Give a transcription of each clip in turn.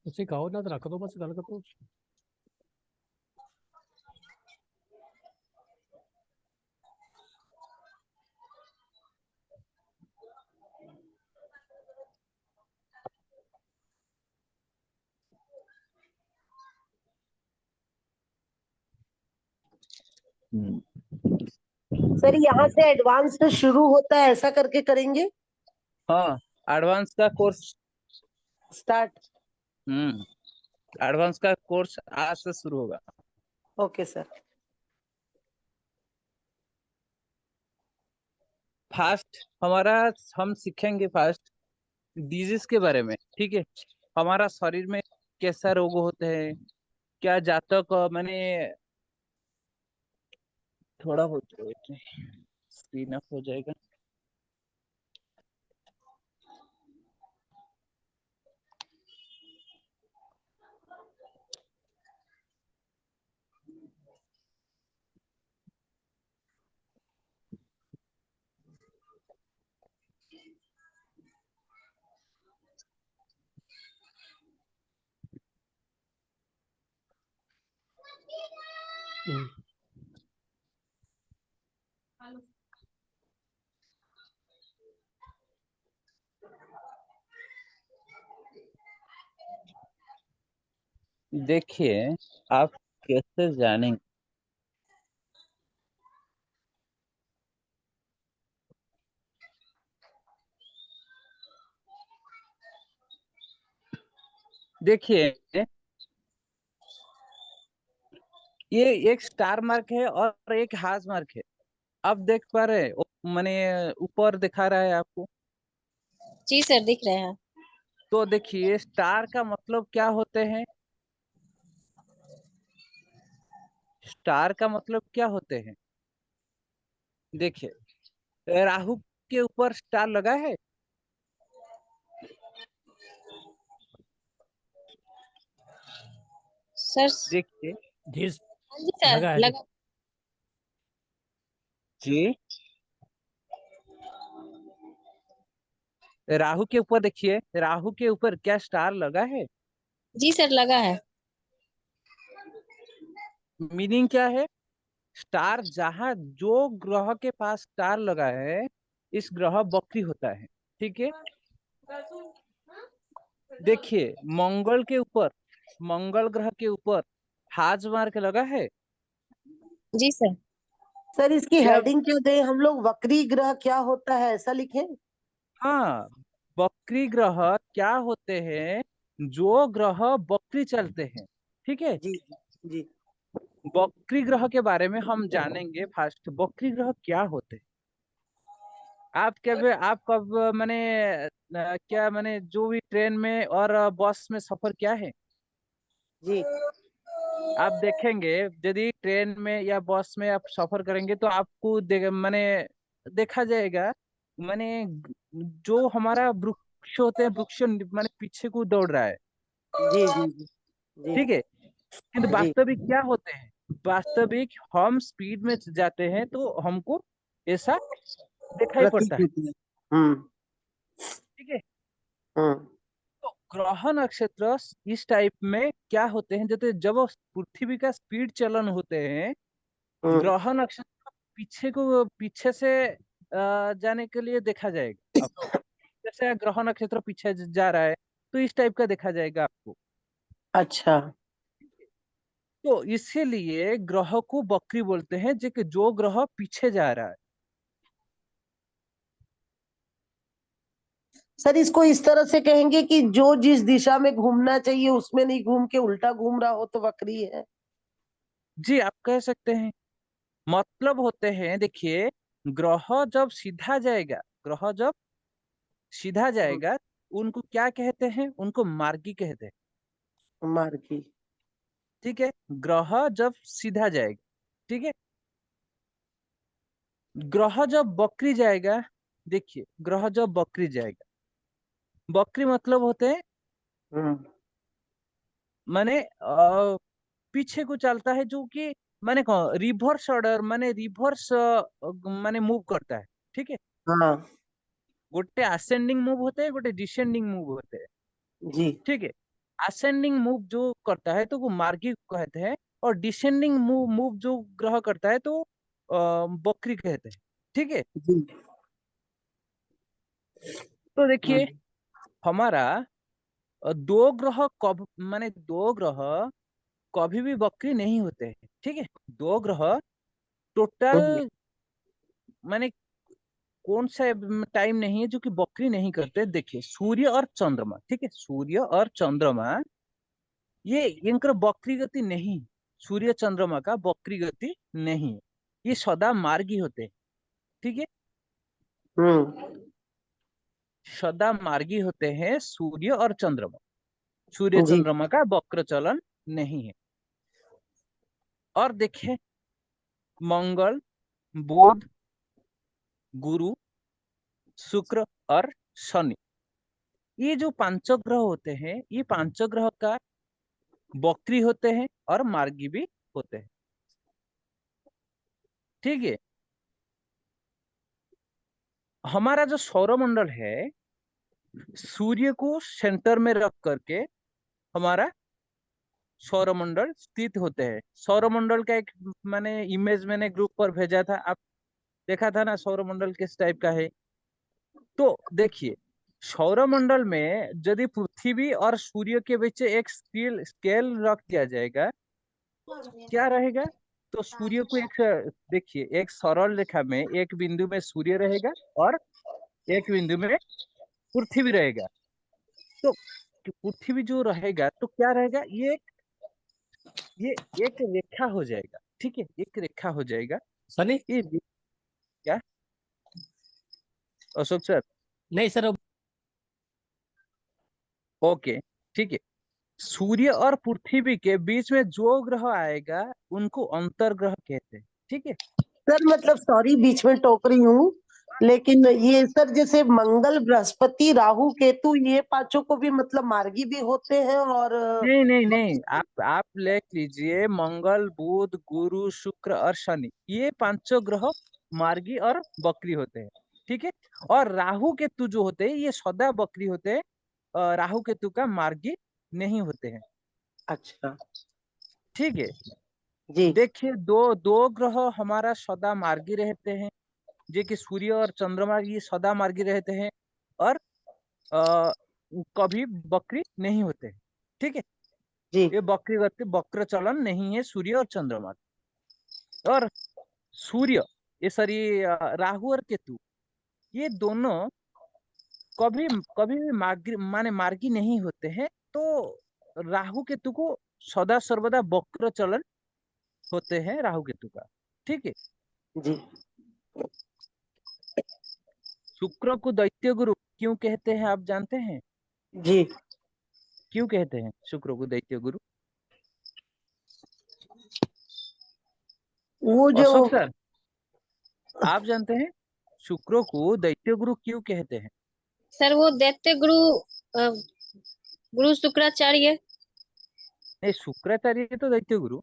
ਤੁਸੀਂ ਕਹੋ ਨਾ ਤਾਂ ਰੱਖ ਦੋ ਬਸ ਗੱਲ ਕਰੋ। सर यहाँ से एडवांस शुरू होता है, ऐसा करके करेंगे। हाँ, एडवांस का कोर्स स्टार्ट। एडवांस का कोर्स आज से शुरू होगा। Okay sir. फास्ट हम सीखेंगे फास्ट डिजीज के बारे में, ठीक है। हमारा शरीर में कैसा रोग होते हैं, क्या जातक मैंने थोड़ा बहुत स्क्रीन ऑफ हो जाएगा। देखिए आप कैसे जानेंगे। देखिए ये एक स्टार मार्क है और एक हाश मार्क है। आप देख पा रहे हैं, मैंने ऊपर दिखा रहा है आपको। जी सर, दिख रहे हैं। तो देखिए स्टार का मतलब क्या होते हैं, स्टार का मतलब क्या होते हैं। देखिए राहु के ऊपर स्टार लगा है, सर देखिए जी हाँ जी सर, लगा है। लगा। जी राहु के ऊपर देखिए, राहु के ऊपर क्या स्टार लगा है। जी सर, लगा है। मीनिंग क्या है, स्टार जहां जो ग्रह के पास स्टार लगा है इस ग्रह वक्री होता है, ठीक है। देखिए मंगल ग्रह के ऊपर हाज मार्क लगा है। जी सर। सर इसकी क्या हेडिंग क्यों दे हम लोग, वक्री ग्रह क्या होता है ऐसा लिखें। हाँ, वक्री ग्रह क्या होते हैं, जो ग्रह वक्री चलते हैं, ठीक है। जी जी। वक्री ग्रह के बारे में हम जानेंगे फास्ट। वक्री ग्रह क्या होते हैं। आप कब मैंने क्या मैंने जो भी ट्रेन में और बस में सफर किया है, जी आप देखेंगे यदि ट्रेन में या बस में आप सफर करेंगे तो आपको मैंने देखा जाएगा, मैंने जो हमारा वृक्ष होते हैं, वृक्ष मैंने पीछे को दौड़ रहा है, जी जी जी जी ठीक है। किंतु जी। वास्तविक क्या होते हैं, वास्तविक हम स्पीड में जाते हैं तो हमको ऐसा दिखाई पड़ता प्रतीक है, होती है। हम्म ठीक है। हम्म तो ग्रह नक्षत्र इस टाइप में क्या होते हैं, जैसे जब पृथ्वी का स्पीड चलन होते हैं, हम्म। ग्रह नक्षत्र पीछे से जाने के लिए देखा जाएगा आपको। जैसे ग्रह नक्षत्र पीछे जा रहा है तो इस टाइप का देखा जाएगा आपको। अच्छा तो इसीलिए ग्रह को वक्री बोलते हैं, जो ग्रह पीछे जा रहा है। सर, इसको इस तरह से कहेंगे कि जो जिस दिशा में घूमना चाहिए उसमें नहीं घूम के उल्टा घूम रहा हो तो वक्री है। जी आप कह सकते हैं। मतलब होते हैं, देखिए ग्रह जब सीधा जाएगा, ग्रह जब सीधा जाएगा उनको क्या कहते हैं, उनको मार्गी कहते हैं, मार्गी। ठीक है। ग्रह जब सीधा जाएगा, ठीक है। ग्रह जब वक्री जाएगा, देखिए ग्रह जब वक्री जाएगा, वक्री मतलब होते हैं हम्म माने पीछे को चलता है, जो कि माने रिवर्स ऑर्डर माने रिवर्स माने मूव करता है, ठीक है। हाँ गोटे असेंडिंग मूव होते हैं, गोटे डिसेंडिंग मूव होते हैं। जी ठीक है, असेंडिंग मूव जो करता है तो वो मार्गी कहते हैं, और डिसेंडिंग मूव जो ग्रह करता है तो बकरी कहते हैं। ठीक है, जी। तो देखिए हम्म, हमारा दो ग्रह कब माने दो ग्रह कभी भी बकरी नहीं होते हैं। ठीक है, दो ग्रह हम्म, टोटल माने कौन सा टाइम नहीं है जो कि बकरी नहीं करते। देखिए सूर्य और चंद्रमा, ठीक है, सूर्य और चंद्रमा ये इनका बकरी गति नहीं, सूर्य चंद्रमा का बकरी गति नहीं है, ये सदा मार्गी होते हैं। ठीक है, हम्म, सदा मार्गी होते हैं सूर्य और चंद्रमा, सूर्य जी चंद्रमा का वक्र चलन नहीं है। और देखें मंगल, बुध, गुरु, शुक्र और शनि, ये जो पांचों ग्रह होते हैं ये पांचों ग्रह का बकरी होते हैं और मार्गी भी होते हैं। ठीक है, हमारा जो सौरमंडल है सूर्य को सेंटर में रख करके हमारा सौरमंडल स्थित होते हैं। सौरमंडल का एक मैंने इमेज मैंने ग्रुप पर भेजा था, आप देखा था ना सौरमंडल किस टाइप का है। तो देखिए सौरमंडल में यदि पृथ्वी और सूर्य के बीच एक स्केल स्केल रख दिया जाएगा, क्या रहेगा? तो सूर्य को एक देखिए एक सरल रेखा में एक बिंदु में सूर्य रहेगा और एक बिंदु में पृथ्वी रहेगा। तो पृथ्वी जो रहेगा तो क्या रहेगा, ये एक रेखा हो जाएगा। ठीक है, एक रेखा हो जाएगा। सनी। क्या अशोक सर? नहीं सर, अब ओके, ठीक है, सूर्य और पृथ्वी के बीच में जो ग्रह आएगा उनको अंतर्ग्रह कहते हैं। ठीक है, सर, मतलब सॉरी बीच में टोक रही हूँ, लेकिन ये सर जैसे मंगल, बृहस्पति, राहु, केतु, ये पांचों को भी मतलब मार्गी भी होते हैं और नहीं नहीं नहीं, आप लिख लीजिए मंगल, बुध, गुरु, शुक्र और शनि, ये पांचों ग्रह मार्गी और बकरी होते हैं। ठीक है, और राहु केतु जो होते हैं ये सदा बकरी होते हैं, राहु केतु का मार्गी नहीं होते हैं। अच्छा ठीक है, जी देखिए दो दो ग्रह हमारा सदा मार्गी रहते हैं, जो कि सूर्य और चंद्रमा ये सदा मार्गी रहते हैं और अ, कभी बकरी नहीं होते हैं। ठीक है, जी ये बकरी गति वक्र चलन नहीं है सूर्य और चंद्रमा का। और सूर्य ये सॉरी राहु और केतु ये दोनों कभी कभी भी मार्गी माने मार्गी नहीं होते हैं। तो राहु केतु को सदा सर्वदा वक्र चलन होते हैं राहु केतु का। ठीक है, जी शुक्र को दैत्य गुरु क्यों कहते हैं आप जानते हैं? जी। क्यों कहते हैं शुक्र को दैत्य गुरु? वो जो अशोक सर आप जानते हैं शुक्र को दैत्य गुरु क्यों कहते हैं? सर वो दैत्य गुरु अ, गुरु शुक्राचार्य। नहीं, शुक्राचार्य तो दैत्य गुरु,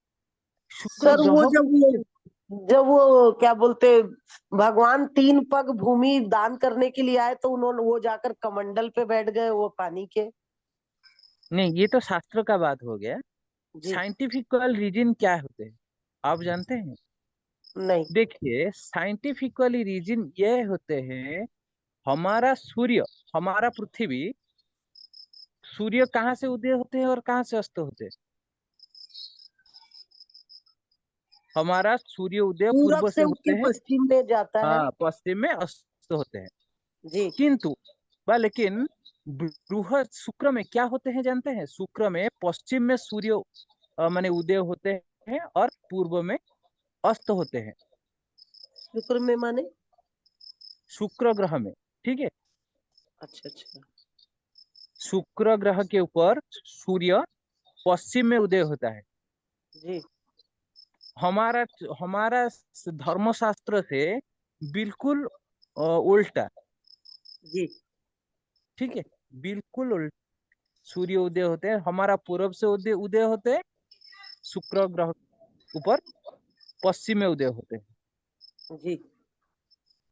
शुक्र सर वो ग्रह को जब वो क्या बोलते, भगवान 3 पग भूमि दान करने के लिए आए तो उन्होंने वो जाकर कमंडल पे बैठ गए वो पानी के। नहीं, ये तो शास्त्र का बात हो गया। जी साइंटिफिकल रीजन क्या होते हैं आप जानते हैं? नहीं। देखिए साइंटिफिकली रीजन ये होते हैं, हमारा सूर्य, हमारा पृथ्वी, सूर्य कहाँ से उदय होते हैं और कहाँ से अस्त होते हैं? हमारा सूर्य उदय पूरब पूर्व से से उठ के होते हैं, पश्चिम में जाता है। हाँ पश्चिम में अस्त होते हैं। जी किंतु लेकिन बृहस्पति शुक्र में क्या होते हैं जानते हैं? शुक्र में पश्चिम में सूर्य माने उदय होते हैं और पूर्व में अस्त होते हैं, शुक्र में माने। शुक्र ग्रह में। ठीक है, अच्छा अच्छा। शुक्र ग्रह के ऊपर सूर्य पश्चिम में उदय होता है। जी हमारा हमारा धर्मशास्त्र से बिल्कुल उल्टा। जी ठीक है, बिल्कुल उल्टा, सूर्य उदय होते हैं हमारा पूर्व से उदय उदय होते हैं, शुक्र ग्रह ऊपर पश्चिम में उदय होते हैं। जी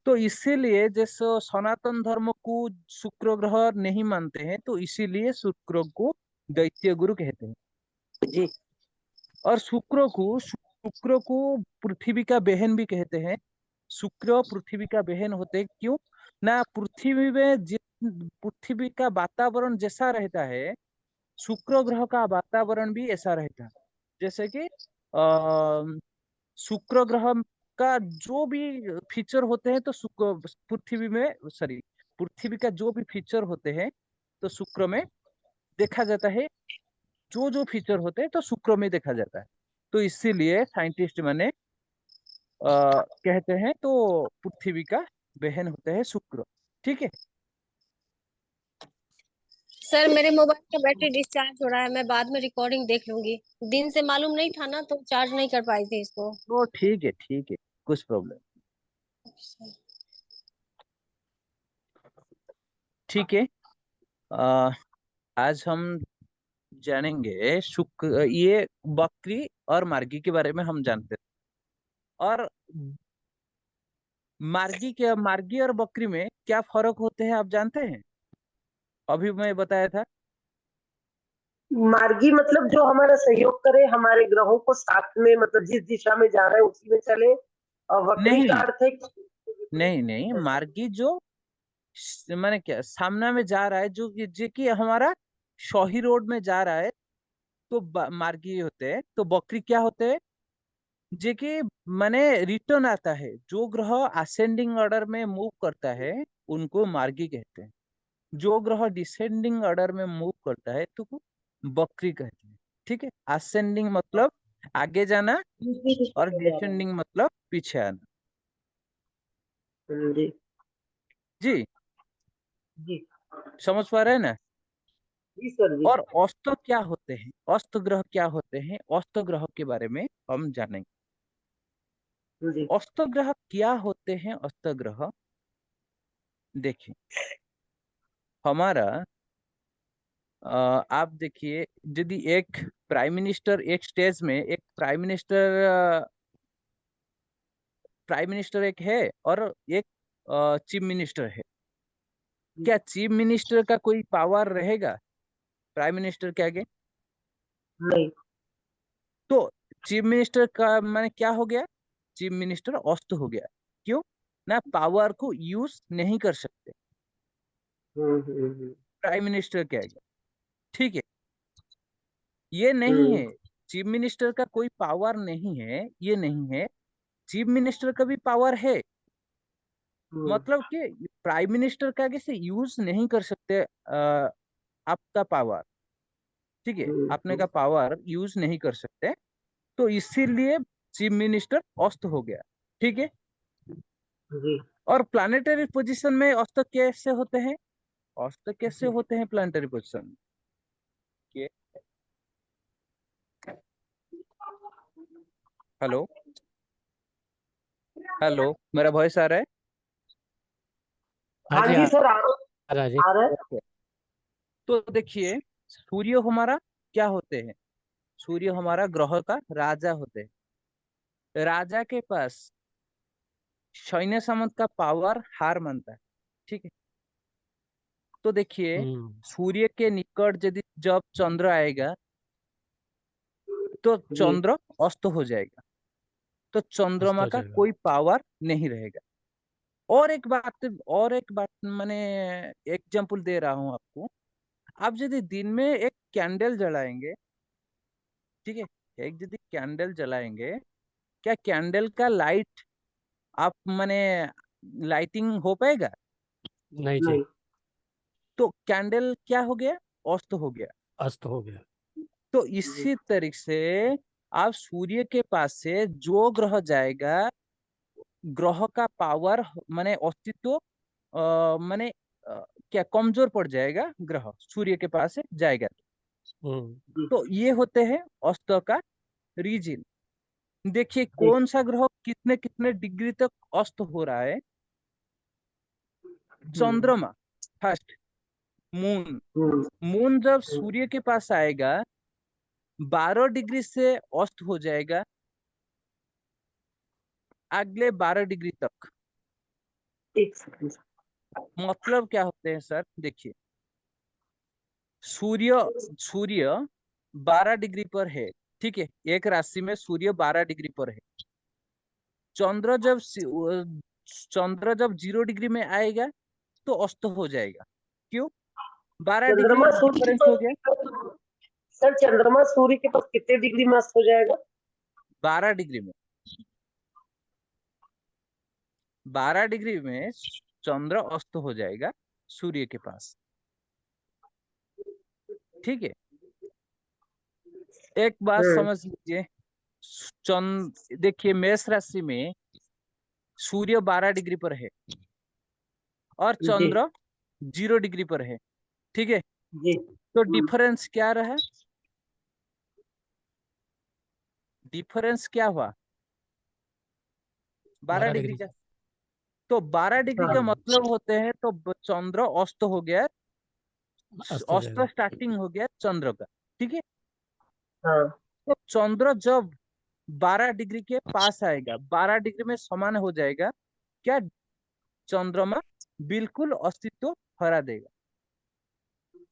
तो इसीलिए जैसे सनातन धर्म को शुक्र ग्रह नहीं मानते हैं, तो इसीलिए शुक्र को दैत्य गुरु कहते हैं। जी। और शुक्र को पृथ्वी का बहन भी कहते हैं। शुक्र पृथ्वी का बहन होते हैं, क्यों ना पृथ्वी में पृथ्वी का वातावरण जैसा रहता है, शुक्र ग्रह का वातावरण भी ऐसा रहता है। जैसे कि शुक्र ग्रह का जो भी फीचर होते हैं, तो शुक्र पृथ्वी में सॉरी पृथ्वी का जो भी फीचर होते हैं, तो शुक्र में देखा जाता है। जो जो फीचर होते हैं तो शुक्र में देखा जाता है। तो इसीलिए साइंटिस्ट माने कहते हैं तो पृथ्वी का बहन होते हैं शुक्र। ठीक है। सर मेरे मोबाइल का बैटरी डिस्चार्ज हो रहा है, मैं बाद में रिकॉर्डिंग देख लूंगी। दिन से मालूम नहीं था ना, तो चार्ज नहीं कर पाई थी इसको। तो ठीक है, ठीक है, कुछ प्रॉब्लम। ठीक है। अ, आज हम जानेंगे शुक्र, ये बकरी और मार्गी के बारे में हम जानते हैं। और मार्गी और बकरी में क्या फर्क होते हैं आप जानते हैं? अभी मैं बताया था। मार्गी मतलब जो हमारा सहयोग करे, हमारे ग्रहों को साथ में, मतलब जिस दिशा में जा रहा है उसी में चले। और वक्री का नहीं, अर्थ है कि नहीं, नहीं, मार्गी जो माने क्या सामना में जा रहा है, जो कि हमारा शॉही रोड में जा रहा है, तो मार्गी होते हैं। तो बकरी क्या होते हैं? जे कि माने रिटर्न आता है, जो ग्रह असेंडिंग ऑर्डर में मूव करता है उनको मार्गी कहते हैं। जो ग्रह डिसेंडिंग ऑर्डर में मूव करता है तो वो बकरी कहते हैं। ठीक है। असेंडिंग मतलब आगे जाना, दूसरी दिशा और में जा रहा है। डिसेंडिंग मतलब पीछे आना। जी। जी, जी। समझ पा रहे हैं ना? जी सर जी। और अस्त क्या होते हैं, अस्त ग्रह क्या होते हैं, अस्त ग्रह के बारे में हम जानेंगे। जी। अस्त ग्रह क्या होते हैं? अस्त ग्रह देखिए, हमारा आप देखिए, यदि एक प्राइम मिनिस्टर एक स्टेज में, एक प्राइम मिनिस्टर एक है और एक चीफ मिनिस्टर है, क्या चीफ मिनिस्टर का कोई पावर रहेगा प्राइम मिनिस्टर के आगे? नहीं। तो चीफ मिनिस्टर का माने क्या हो गया? चीफ मिनिस्टर अस्त हो गया। क्यों ना पावर को यूज नहीं कर सकते हम्म। प्राइम मिनिस्टर के आगे। ठीक है। ये नहीं हम्म। है, चीफ मिनिस्टर का कोई पावर नहीं है, ये नहीं है। चीफ मिनिस्टर का भी पावर है, हम्म। मतलब कि प्राइम मिनिस्टर का आगे से यूज नहीं कर सकते आपका पावर। ठीक है, आपने का पावर यूज नहीं कर सकते, तो इसीलिए चीफ मिनिस्टर अस्त हो गया। ठीक है। जी। और प्लानिटरी पोजीशन में अस्त कैसे होते हैं? अस्त कैसे होते हैं प्लानिटरी पोजीशन के? हेलो, हेलो, मेरा वॉइस आ रहा है? हाँ हाँ जी, जी आ सर, रहा है जी। आ रहा है। ओके। तो देखिए, सूर्य हमारा क्या होते हैं? सूर्य हमारा ग्रह का राजा होते हैं। राजा के पास सैन्य सामंत का पावर हार मानता है। ठीक है। तो देखिए, हम्म। सूर्य के निकट यदि जब चंद्र आएगा, तो जी। चंद्र अस्त हो जाएगा, तो अस्त चंद्रमा हो का जाएगा। कोई पावर नहीं रहेगा। और एक बात मैंने एग्जांपल दे रहा हूं आपको। आप यदि दिन में एक कैंडल जलाएंगे, ठीक है, एक यदि कैंडल जलाएंगे, क्या कैंडल का लाइट आप माने लाइटिंग हो पाएगा? नहीं जी, नहीं। तो कैंडल क्या हो गया? अस्त हो गया। अस्त हो गया। तो जी। इसी तरीके से आप सूर्य के पास से जो ग्रह जाएगा, ग्रह का पावर माने अस्तित्व माने क्या कमजोर पड़ जाएगा, ग्रह सूर्य के पास से जाएगा। हम्म। जी। तो ये होते हैं अस्त का रीजन। देखिए, जी। कौन सा ग्रह कितने कितने डिग्री तक अस्त हो रहा है? हम्म। चंद्रमा फर्स्ट, मून। हम्म। मून जब सूर्य के पास आएगा, 12 डिग्री से अस्त हो जाएगा, अगले 12 डिग्री तक। एक सेकंड। मतलब क्या होते हैं सर, देखिए सूर्य सूर्य 12 डिग्री पर है, ठीक है, एक राशि में सूर्य 12 डिग्री पर है। चंद्र जब चंद्र जब 0 डिग्री में आएगा तो अस्त हो जाएगा। क्यों? 12 डिग्री चंद्रमा सूर्य के डिफरेंस हो गया। पास, सर चंद्रमा सूर्य के पास कितने डिग्री में अस्त हो जाएगा? 12 डिग्री में, 12 डिग्री में चंद्र अस्त हो जाएगा सूर्य के पास, ठीक है। एक बात समझ लीजिए, चंद्र देखिए मेष राशि में सूर्य 12 डिग्री पर है और जी चंद्र 0 डिग्री पर है, ठीक है। जी। तो डिफरेंस क्या रहा? डिफरेंस क्या हुआ? 12 डिग्री डिग्री का। तो 12 डिग्री का हाँ मतलब होते हैं, तो चंद्र अस्त हो गया, अस्त हो अस्त जाएगा। स्टार्टिंग हो गया चंद्र का, ठीक है। हाँ तो चंद्र जब 12 डिग्री के पास आएगा, 12 डिग्री में समान हो जाएगा, क्या चंद्रमा बिल्कुल अस्तित्व हरा देगा,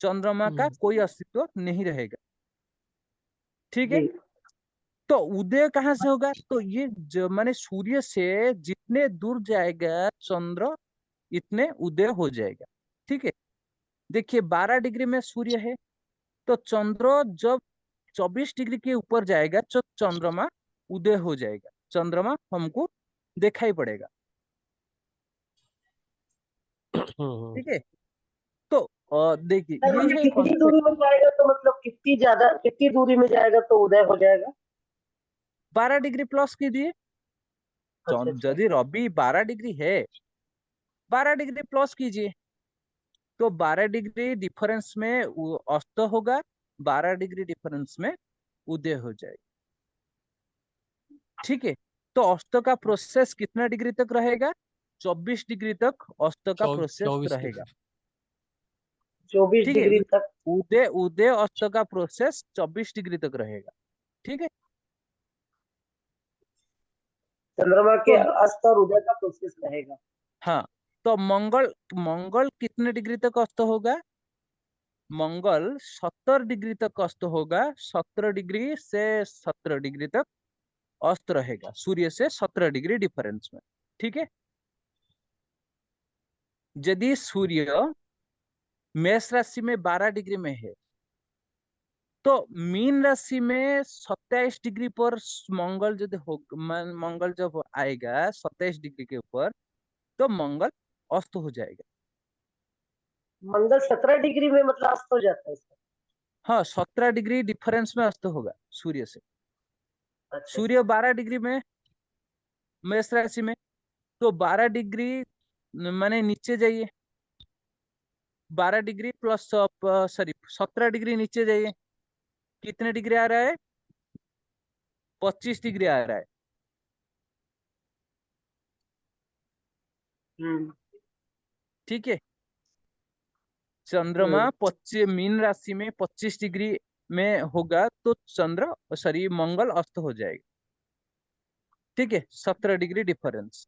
चंद्रमा का हम्म, कोई अस्तित्व नहीं रहेगा, ठीक है। जी। तो उदय कहाँ से होगा? तो ये माने सूर्य से जितने दूर जाएगा चंद्र, इतने उदय हो जाएगा, ठीक है। देखिए 12 डिग्री में सूर्य है, तो चंद्र जब 24 डिग्री के ऊपर जाएगा तो चंद्रमा उदय हो जाएगा, चंद्रमा हमको दिखाई पड़ेगा, ठीक है। तो देखिए सर ये मतलब है कितनी कॉन्सेप्ट। दूरी में जाएगा तो मतलब कितनी दूरी में जाएगा तो उदय हो जाएगा? 12 डिग्री प्लस कीजिए, अच्छा अच्छा। यदि रवि 12 डिग्री है, 12 डिग्री प्लस कीजिए, तो 12 डिग्री डिफरेंस में अस्त होगा, 12 डिग्री डिफरेंस में उदय हो जाएगा, ठीक है। तो अस्त का प्रोसेस कितना डिग्री तक रहेगा? 24 डिग्री तक अस्त का प्रोसेस 24 रहेगा, डिग्री। 24 ठीक है। डिग्री तक उदय उदय अस्त का प्रोसेस 24 डिग्री तक रहेगा, ठीक है। चंद्रमा के तो अस्त और उदय का प्रोसेस रहेगा। हाँ, तो मंगल मंगल कितने डिग्री तक अस्त होगा? मंगल 70 डिग्री तक अस्त होगा, 17 डिग्री से 17 डिग्री तक अस्त रहेगा सूर्य से 17 डिग्री डिफरेंस में, ठीक है। यदि सूर्य मेष राशि में 12 डिग्री में है, तो मीन राशि में 27 डिग्री पर मंगल यदि हो, मंगल जब आएगा 27 डिग्री के ऊपर, तो मंगल अस्त हो जाएगा। मंगल 17 डिग्री में मतलब अस्त हो जाता है सर? हाँ, 17 डिग्री डिफरेंस में अस्त होगा सूर्य से। अच्छा अच्छा। सूर्य 12 डिग्री में मेष राशि में, तो 12 डिग्री माने नीचे जाइए, 12 डिग्री प्लस सॉरी 17 डिग्री नीचे जाइए, कितने डिग्री आ रहा है? 25 डिग्री आ रहा है, हम्म ठीक है। चंद्रमा हम्म 25 मीन राशि में 25 डिग्री में होगा, तो चंद्र सॉरी मंगल अस्त हो जाएगा, ठीक है। 17 डिग्री डिफरेंस।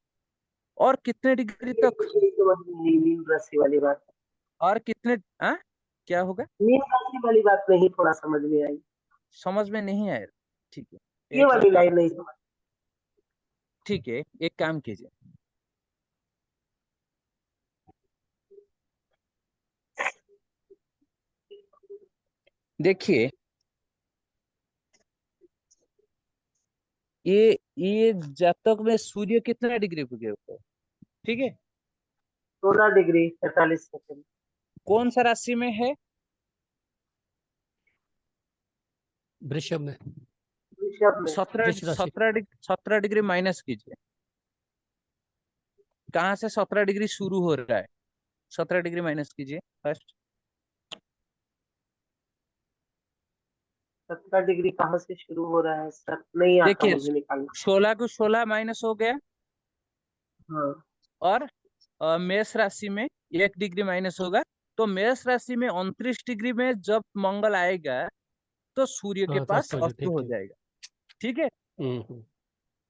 और कितने डिग्री तक? ये समझ में नहीं, मीन राशि वाली बात। और कितने क्या होगा? मीन राशि वाली बात नहीं थोड़ा समझ में आई। समझ में नहीं आया, ठीक है। ये वाली लाइन नहीं समझ। ठीक है, एक काम कीजिए, देखिए ये जातक में सूर्य कितना डिग्री पे गए ऊपर, ठीक है। 16 डिग्री 43 सेकंड। कौन सा राशि में है? वृषभ में। ऋषभ में। 17 वृष राशि। 17 डिग्री माइनस कीजिए, कहाँ से 17 डिग्री शुरू हो रहा है? 17 डिग्री माइनस कीजिए फर्स्ट। 17 डिग्री कहाँ से शुरू हो रहा है सर? नहीं आता देखिए मुझे निकालना। 16 को 16 माइनस हो गया, हाँ और मेष राशि में 1 डिग्री माइनस होगा, तो मेष राशि में 29 डिग्री में जब मंगल आएगा तो सूर्य के हाँ, तो पास अस्त हो जाए, अस्त ठीक हो ठीक। जाएगा, ठीक है। हम्म।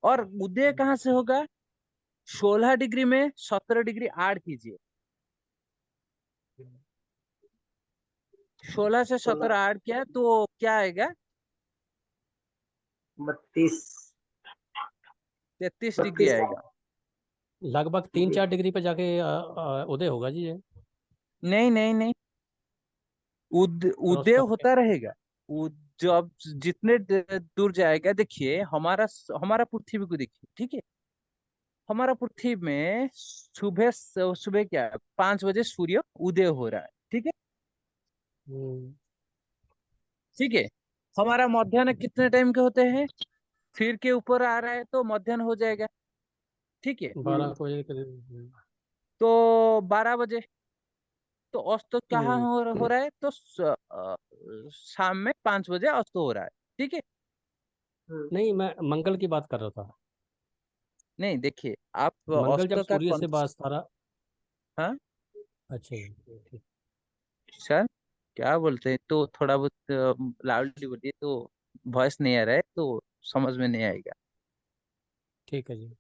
और उदय कहाँ से होगा? 16 डिग्री में 17 डिग्री ऐड कीजिए। 16 से 17 ऐड किया तो क्या आएगा? 32 33 डिग्री आएगा। लगभग 3-4 डिग्री पे जाके उदय होगा जी ये। नहीं नहीं नहीं, उदय क्रॉस होता रहेगा। जब जितने दूर जाएगा, देखिए हमारा हमारा पृथ्वी को देखिए, ठीक है। हमारा पृथ्वी में सुबह सुबह क्या 5 बजे सूर्य उदय हो रहा है, ठीक है। ठीक है, हमारा मध्याह्न कितने टाइम के होते हैं? सिर के ऊपर आ रहा है तो मध्याह्न हो जाएगा, ठीक है। 12 बजे के करीब। तो 12 बजे तो अस्त कहाँ हम्म, हो रहा है? तो शाम में 5 बजे अस्त हो रहा है, ठीक है। नहीं, मैं मंगल की बात कर रहा था। नहीं देखिए, आप मंगल अस्त जब का सूर्य से सारा। हाँ अच्छा जी, ठीक। सर, क्या बोलते हैं? तो थोड़ा बहुत लाउडली बोलिए, तो वॉइस नहीं आ रहा है तो समझ में नहीं आएगा। ठीक है जी।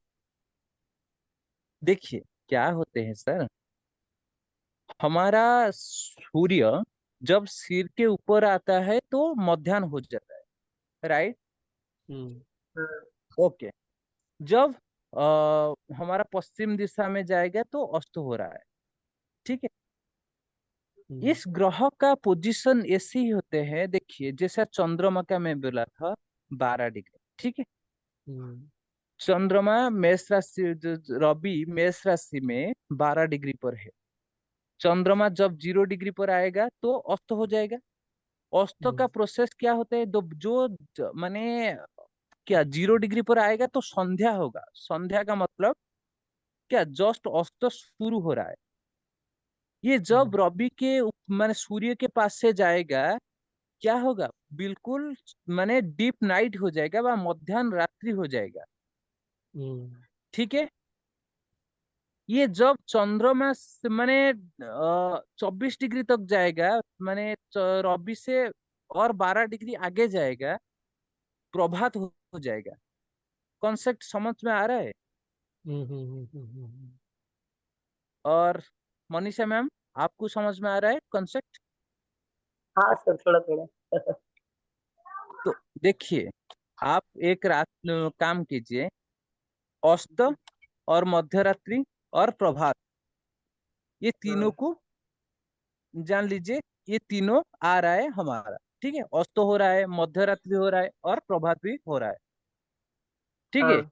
देखिए क्या होते हैं सर, हमारा सूर्य जब सिर के ऊपर आता है तो मध्याह्न हो जाता है, राइट? हम्म ओके। जब हमारा पश्चिम दिशा में जाएगा तो अस्त हो रहा है, ठीक है। हम्म इस ग्रह का पोजीशन ऐसे ही होते हैं, देखिए जैसा चंद्रमा का मैं बोला था 12 डिग्री, ठीक है। हम्म चंद्रमा मेष राशि, रवि मेष राशि में 12 डिग्री पर है। चंद्रमा जब 0 डिग्री पर आएगा तो अस्त हो जाएगा। अस्त का प्रोसेस क्या होता है? माने क्या 0 डिग्री पर आएगा तो संध्या होगा। संध्या का मतलब क्या? जस्ट अस्त शुरू हो रहा है। ये जब रवि के माने सूर्य के पास से जाएगा, क्या होगा? बिल्कुल माने डीप नाइट हो जाएगा व मध्याह्न रात्रि हो जाएगा, हम्म ठीक है। ये जब चंद्रमा माने 24 डिग्री तक जाएगा, माने रवि से और 12 डिग्री आगे जाएगा, प्रभात हो जाएगा। कॉन्सेप्ट समझ में आ रहा है? हम्म हम्म हम्म हम्म, हम्म, हम्म। और मनीषा मैम, आपको समझ में आ रहा है कॉन्सेप्ट? हाँ सर, थोड़ा थोड़ा। तो देखिए, आप एक रात काम कीजिए, औसत और मध्य रात्रि और प्रभात, ये तीनों को जान लीजिए। ये तीनों आ रहा है हमारा, ठीक है। अस्त हो रहा है, मध्य रात्रि हो रहा है और प्रभात भी हो रहा है, ठीक है। हाँ।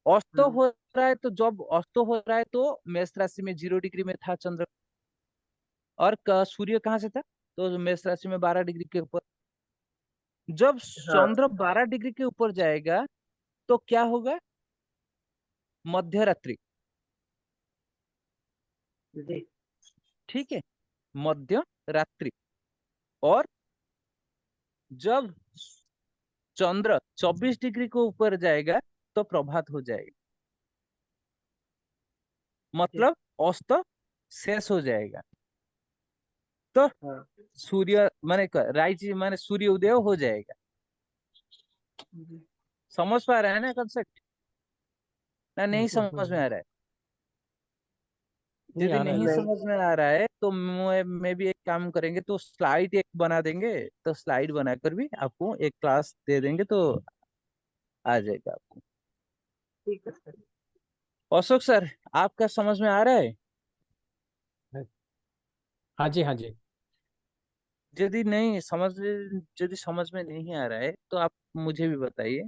अस्त हो रहा है तो जब अस्त हो रहा है तो मेष राशि में 0 डिग्री में था चंद्र, और सूर्य कहाँ से था? तो मेष राशि में 12 डिग्री के ऊपर। जब हाँ चंद्र 12 डिग्री के ऊपर जाएगा तो क्या होगा? मध्य रात्रि, जी। ठीक है, मध्य रात्रि। और जब चंद्र 24 डिग्री को ऊपर जाएगा तो प्रभात हो जाएगा, मतलब अस्त शेष हो जाएगा। तो हाँ सूर्य माने राइज माने सूर्य उदय हो जाएगा। समझ पा रहे हैं ना कंसेप्ट? ना नहीं समझ में आ रहा है? नहीं यदि आ रहा है नहीं जी। नहीं। समझ में आ रहा है तो मैं भी एक काम करेंगे, तो स्लाइड एक बना देंगे, तो स्लाइड बनाकर भी आपको एक क्लास दे देंगे तो आ जाएगा आपको। ठीक है सर। अशोक सर, आपका समझ में आ रहा है? हाँ जी, हाँ जी। यदि नहीं समझ यदि समझ में नहीं आ रहा है तो आप मुझे भी बताइए।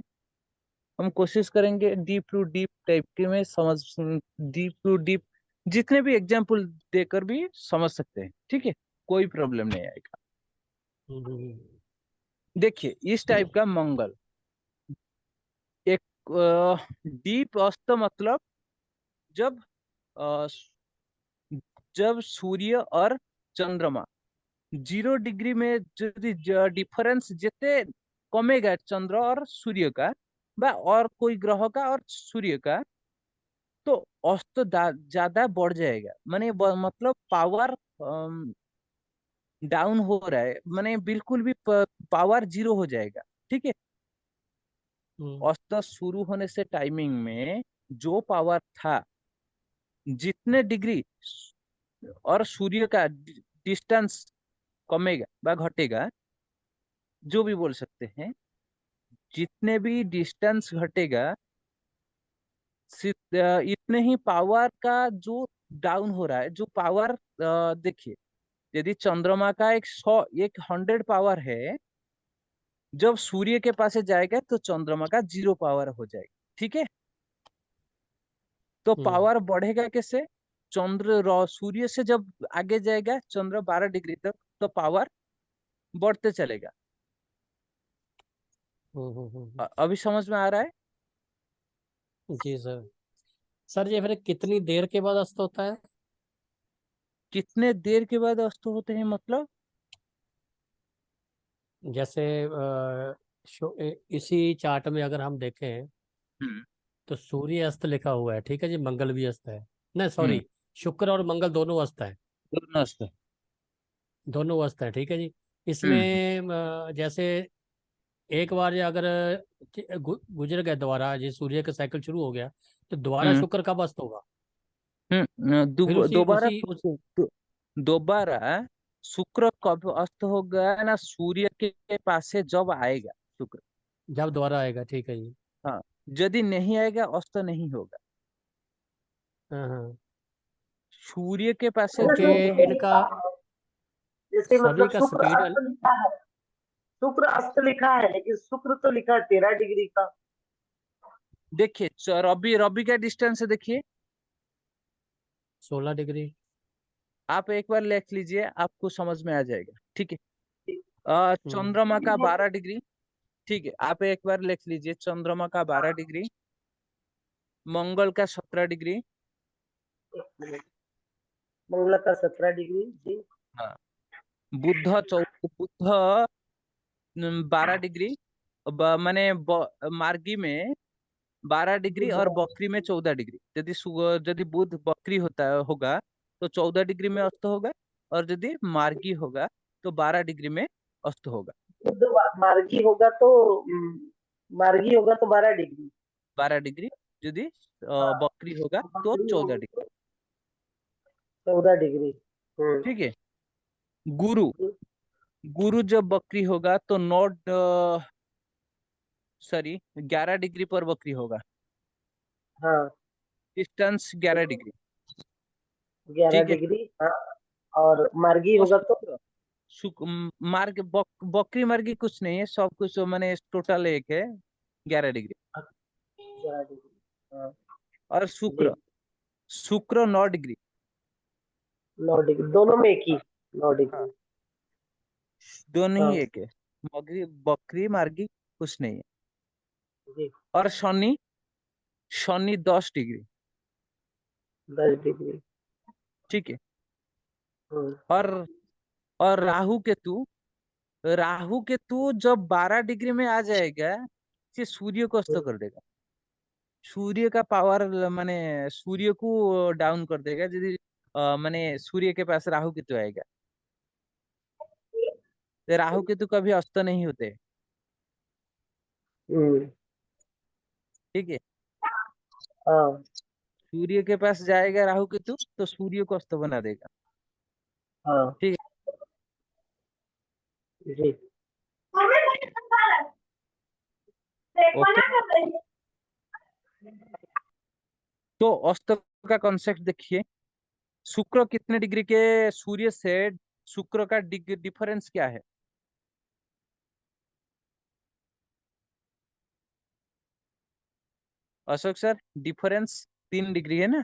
हम कोशिश करेंगे डीप टू डीप टाइप के में समझ, डीप टू डीप जितने भी एग्जाम्पल देकर भी समझ सकते हैं, ठीक है। कोई प्रॉब्लम नहीं आएगा। हम्म देखिए इस टाइप का मंगल एक डीप अस्त, मतलब जब अ, जब सूर्य और चंद्रमा 0 डिग्री में यदि डिफरेंस जितने कमेगा चंद्र और सूर्य का बा और कोई ग्रह का और सूर्य का, तो अस्त ज्यादा बढ़ जाएगा। माने मतलब पावर डाउन हो रहा है, माने बिल्कुल भी पावर 0 हो जाएगा, ठीक है। हम्म अस्त शुरू होने से टाइमिंग में जो पावर था, जितने डिग्री और सूर्य का डिस्टेंस कमेगा व घटेगा, जो भी बोल सकते हैं, जितने भी डिस्टेंस घटेगा, इतने ही पावर का जो डाउन हो रहा है, जो पावर, देखिए, यदि चंद्रमा का 100 पावर है, जब सूर्य के पास जाएगा तो चंद्रमा का 0 पावर हो जाएगा। ठीक है, तो पावर बढ़ेगा कैसे? सूर्य से जब आगे जाएगा चंद्र 12 डिग्री तक, तो पावर बढ़ते चलेगा। अभी समझ में आ रहा है? जी सर। सर ये फिर कितनी देर के बाद अस्त होता है? कितने देर के बाद अस्त होते हैं मतलब? जैसे इसी चार्ट में अगर हम देखें हम्म तो सूर्य अस्त लिखा हुआ है, ठीक है जी, मंगल भी अस्त है, नहीं हम्म सॉरी, शुक्र और मंगल दोनों अस्त है, दोनों अस्त है। दोनों अस्त है, ठीक है जी। हम्म इसमें जैसे एक बार ये अगर गुजर गए दोबारा, जी सूर्य का साइकिल शुरू हो गया, तो दोबारा हम्म शुक्र कब अस्त होगा? फिर उसी दोबारा उसी उस दोबारा शुक्र कब अस्त होगा ना? सूर्य के पास से जब आएगा शुक्र। जब दोबारा आएगा, ठीक है जी। हाँ, यदि नहीं आएगा अस्त नहीं होगा। हाँ हाँ। सूर्य के पास से क्योंकि जो इनका जैसे सभी मतलब का शुक्र स्पीड अस्त लिखा है, शुक्र अस्त लिखा है, लेकिन शुक्र तो लिखा है 13 डिग्री का। देखिए, रवि रवि का डिस्टेंस देखिए, 16 डिग्री। आप एक बार लिख लीजिए, आपको समझ में आ जाएगा। ठीक है, हम्म चंद्रमा का 12 डिग्री। ठीक है, आप एक बार लिख लीजिए, चंद्रमा का 12 डिग्री, मंगल का 17 डिग्री। मंगल का 17 डिग्री जी। हाँ, बुध 12 डिग्री, माने मार्गी में 12 डिग्री और बकरी में 14 डिग्री। यदि बुध बकरी होगा तो 14 डिग्री में अस्त होगा, और यदि मार्गी होगा तो 12 डिग्री में अस्त होगा। बुध मार्गी होगा तो मार्गी होगा तो 12 डिग्री। 12 डिग्री, यदि हाँ, बकरी होगा तो बकरी 14 होगी डिग्री। तो 14 डिग्री। ठीक है, गुरु गुरु जब बकरी होगा तो 11 डिग्री पर बकरी होगा। हाँ, डिस्टेंस 11 डिग्री। 11 ठीक है, डिग्री हाँ। और मार्गी और होगा तो बकरी मार्गी कुछ नहीं है, सब कुछ मैंने टोटल एक है, 11 डिग्री। 11 डिग्री। हाँ और जी, शुक्र 9 डिग्री। 9 डिग्री, दोनों में एक ही 9 हाँ, डिग्री। दोनों ही हाँ एक है, बकरी बकरी मार्गी कुछ नहीं है। जी, और शनि शनि 10 डिग्री। 10 डिग्री। ठीक है, हम्म और राहु केतु जब 12 डिग्री में आ जाएगा, ये सूर्य को अस्त कर देगा। सूर्य का पावर, माने सूर्य को डाउन कर देगा, यदि माने सूर्य के पास राहु केतु आएगा। तो राहु केतु कभी अस्त नहीं होते। हम्म, ठीक है, हाँ सूर्य के पास जाएगा राहु केतु तो सूर्य को अस्त बना देगा। हाँ ठीक जी। है, ओके। तो अस्त का कॉन्सेप्ट देखिए, शुक्र कितने डिग्री के सूर्य से, शुक्र का डिफरेंस क्या है? अशोक सर, डिफरेंस 3 डिग्री है ना?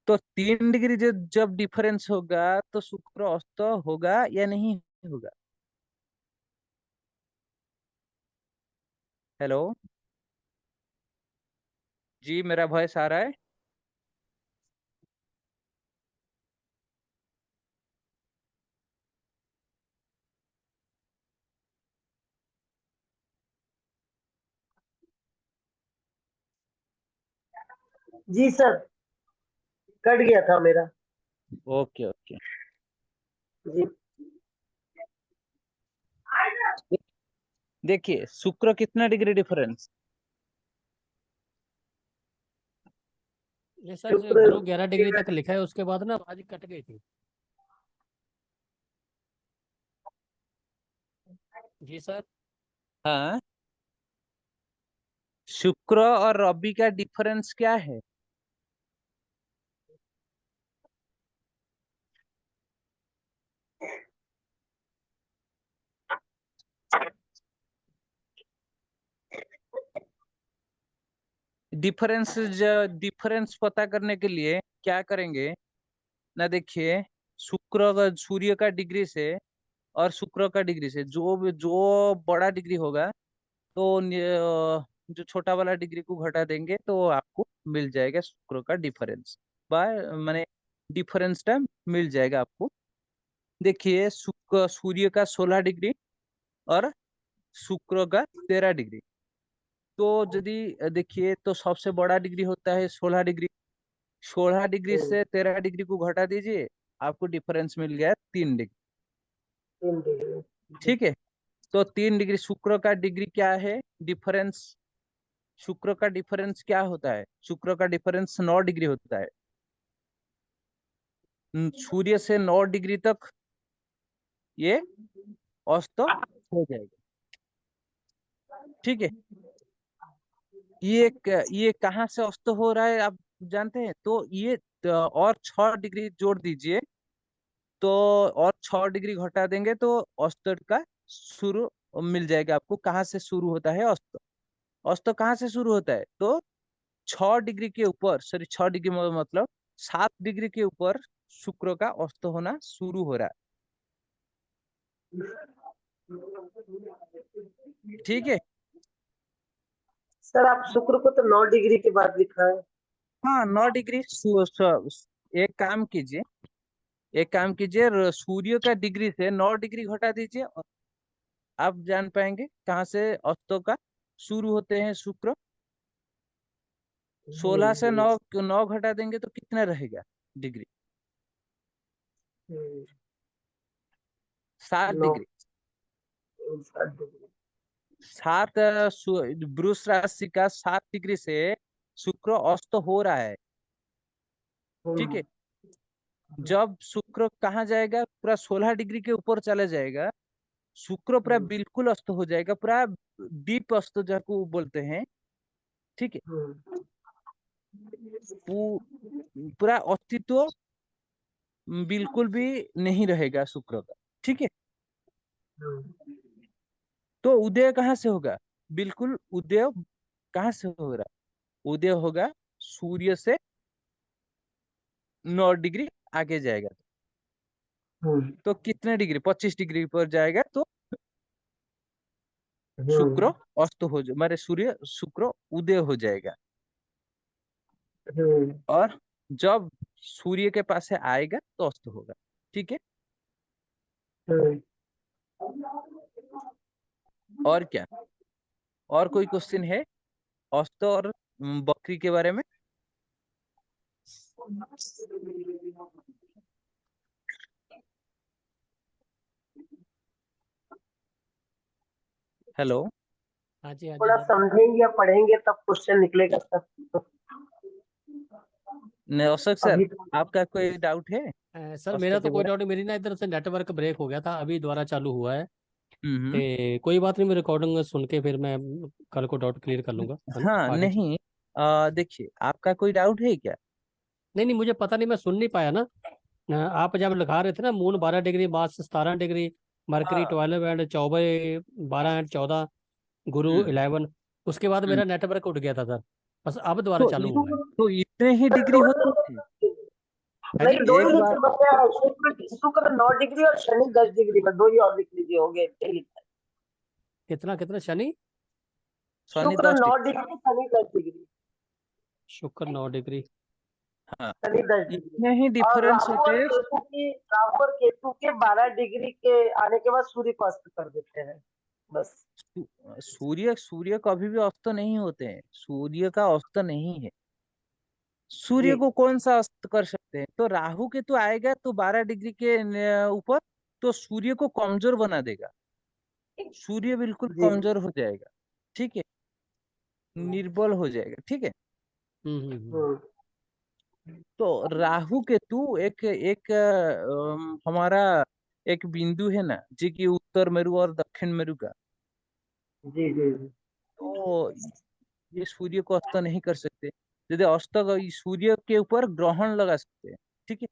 तो 3 डिग्री जब डिफरेंस होगा तो शुक्र अस्त होगा या नहीं होगा? हेलो जी, मेरा वॉइस आ रहा है? जी सर, कट गया था मेरा। Okay okay. जी देखिए, शुक्र कितना डिग्री डिफरेंस? ये सर जो शुक्र गुरु 11 डिग्री तक लिखा है उसके बाद ना आवाज कट गई थी। जी सर। हाँ, शुक्र और रवि का डिफरेंस क्या है? डिफरेंस पता करने के लिए क्या करेंगे ना, देखिए, सूर्य का डिग्री से और शुक्र का डिग्री से जो बड़ा डिग्री होगा, तो जो छोटा वाला डिग्री को घटा देंगे तो आपको मिल जाएगा शुक्र का डिफरेंस। बाय माने डिफरेंस टाइम मिल जाएगा आपको। देखिए, सूर्य का 16 डिग्री और शुक्र का 13 डिग्री। तो यदि देखिए, तो सबसे बड़ा डिग्री होता है 16 डिग्री। 16 डिग्री से 13 डिग्री को घटा दीजिए, आपको डिफरेंस मिल गया 3 डिग्री। 3 डिग्री। ठीक है, तो 3 डिग्री शुक्र का डिग्री क्या है डिफरेंस? शुक्र का डिफरेंस क्या होता है? शुक्र का डिफरेंस 9 डिग्री होता है। सूर्य से 9 डिग्री तक ये अस्त हो जाएगा। ठीक है, ये कहाँ से अस्त हो रहा है आप जानते हैं? तो ये और 6 डिग्री जोड़ दीजिए, तो और 6 डिग्री घटा देंगे तो अस्त का शुरू मिल जाएगा आपको। कहाँ से शुरू होता है अस्त? अस्त कहाँ से शुरू होता है? तो 6 डिग्री के ऊपर, सॉरी 6 डिग्री मतलब 7 डिग्री के ऊपर शुक्र का अस्त होना शुरू हो रहा है। ठीक है, सर आप शुक्र को तो 9 डिग्री के बाद लिखा है। हाँ 9 डिग्री। एक काम कीजिए, सूर्य का डिग्री से 9 डिग्री घटा दीजिए और आप जान पाएंगे कहाँ से अस्तों का शुरू होते हैं शुक्र। 16 से 9 घटा देंगे तो कितना रहेगा डिग्री? 7 9 डिग्री। 7 डिग्री। 7 वृष राशि का 7 डिग्री से शुक्र अस्त हो रहा है। ठीक है, जब शुक्र कहाँ जाएगा, पूरा 16 डिग्री के ऊपर चला जाएगा, शुक्र पूरा बिल्कुल अस्त हो जाएगा, पूरा डीप अस्त जाको बोलते हैं। ठीक है, पूरा अस्तित्व बिल्कुल भी नहीं रहेगा शुक्र का। ठीक है, तो उदय कहाँ से होगा? बिल्कुल उदय कहाँ से होगा? उदय होगा सूर्य से 9 डिग्री आगे जाएगा, तो कितने डिग्री? 25 डिग्री पर जाएगा तो शुक्र अस्त हो जाए, मारे सूर्य शुक्र उदय हो जाएगा। और जब सूर्य के पास से आएगा तो अस्त होगा। ठीक है, और क्या, और कोई क्वेश्चन है अस्त और बकरी के बारे में? हेलो, हाँ जी हाँ जी थोड़ा जी। समझेंगे या पढ़ेंगे तब क्वेश्चन निकलेगा सर। नौशक सर, अभी तो आपका कोई डाउट है सर अस्त मेरा के तो कोई बारे डाउट नहीं, मेरी ना इधर से नेटवर्क ब्रेक हो गया था, अभी दोबारा चालू हुआ है। में? ते कोई बात नहीं, मैं रिकॉर्डिंग सुन के फिर मैं कल को डाउट क्लियर कर लूंगा, है ना हाँ, आगे से। नहीं, देखिए, आपका कोई डाउट है क्या? नहीं नहीं, मुझे पता नहीं, मैं सुन नहीं पाया ना। आप जब लिखा रहे थे ना, moon 12 degree, Mars 17 degree, mercury हाँ। 12 एंड 14, 12 एंड 14, गुरु हम्म 11, उसके बाद हम्म मेरा नेटवर्क उठ गया था सर, बस अब दोबारा तो चालू हुआ है। तो इतने ही डिग्री होते हैं? है नहीं, जी। 2 ही एक लिख बार के बताया। शुक्र शुक्र 9 डिग्री और शनि 10 डिग्री पर, 2 ही और लिख लीजिए, हो गए 6 लिखा है। कितना कितना शनि? शनि शुक्र 10 9 डिग्री। Degree, Shani 10 degree. शुक्र 9 डिग्री। हाँ, शनि 10 डिग्री। इतने ही और डिफरेंस होते हैं। राहु और केतु के 12 डिग्री के आने के बाद सूर्य को अस्त कर देते हैं, बस। सूर्य सूर्य कभी भी अस्त नहीं होते हैं, सूर्य का अस्त नहीं है। जी सूर्य को कौन सा अस्त कर सकते हैं? तो राहु के तो आएगा तो 12 डिग्री के ऊपर, तो सूर्य को कमजोर बना देगा, सूर्य बिल्कुल जी। कमजोर हो जाएगा। ठीक है, निर्बल हो जाएगा। ठीक है, हम्म। हम्म तो राहु केतु एक एक हमारा एक बिंदु है ना, जी की उत्तर मेरु और दक्षिण मेरु का। जी जी जी। तो ये सूर्य को अस्त नहीं कर सकते। यदि अस्त सूर्य के ऊपर ग्रहण लगा सकते हैं, ठीक है।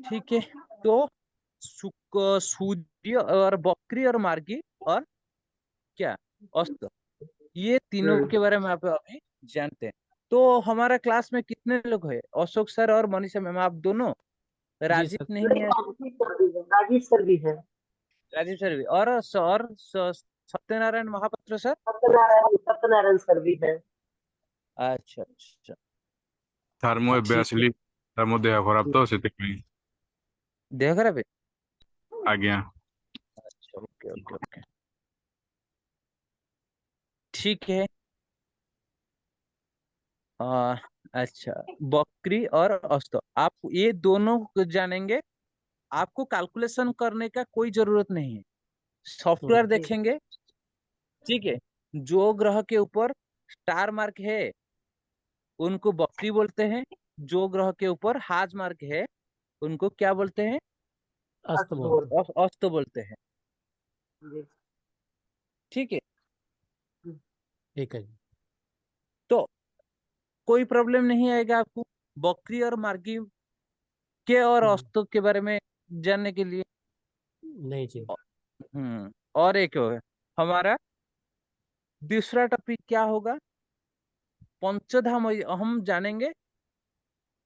ठीक है, तो सूर्य और बकरी और मार्गी और क्या, अस्त, ये तीनों के बारे में आप अभी जानते हैं। तो हमारा क्लास में कितने लोग हैं? अशोक सर और मनीषा मैम, आप दोनों? जी राजीव सर। नहीं है? राजीव सर भी है। राजीव सर भी, और सत्यनारायण महापात्र सर? सत्यनारायण सर भी है। अच्छा अच्छा, ତାର ମୁଁ ଏବେ ठीक है। ଆସିଲି, ତାର ମୋ ଦେହ ଖରାପ ତ ସେଥିପାଇଁ। देह खराब है? ଆଜ୍ଞା। अच्छा, ओके ओके ओके, ठीक है। आ, अच्छा, बकरी और अस्त, आप ये दोनों को जानेंगे। आपको कैलकुलेशन करने का कोई जरूरत नहीं है, सॉफ्टवेयर जी देखेंगे, ठीक है। जो ग्रह के ऊपर स्टार मार्क है उनको बकरी बोलते हैं, जो ग्रह के ऊपर हाज मार्क है उनको क्या बोलते हैं? अस्त बोलते हैं। अस्त बोलते हैं, जी। ठीक है। ठीक है जी। तो कोई प्रॉब्लम नहीं आएगा आपको बकरी और मार्गी के और अस्त के बारे में जानने के लिए। नहीं जी। और एक होगा हमारा दूसरा टॉपिक क्या होगा? पंचधाम हम जानेंगे,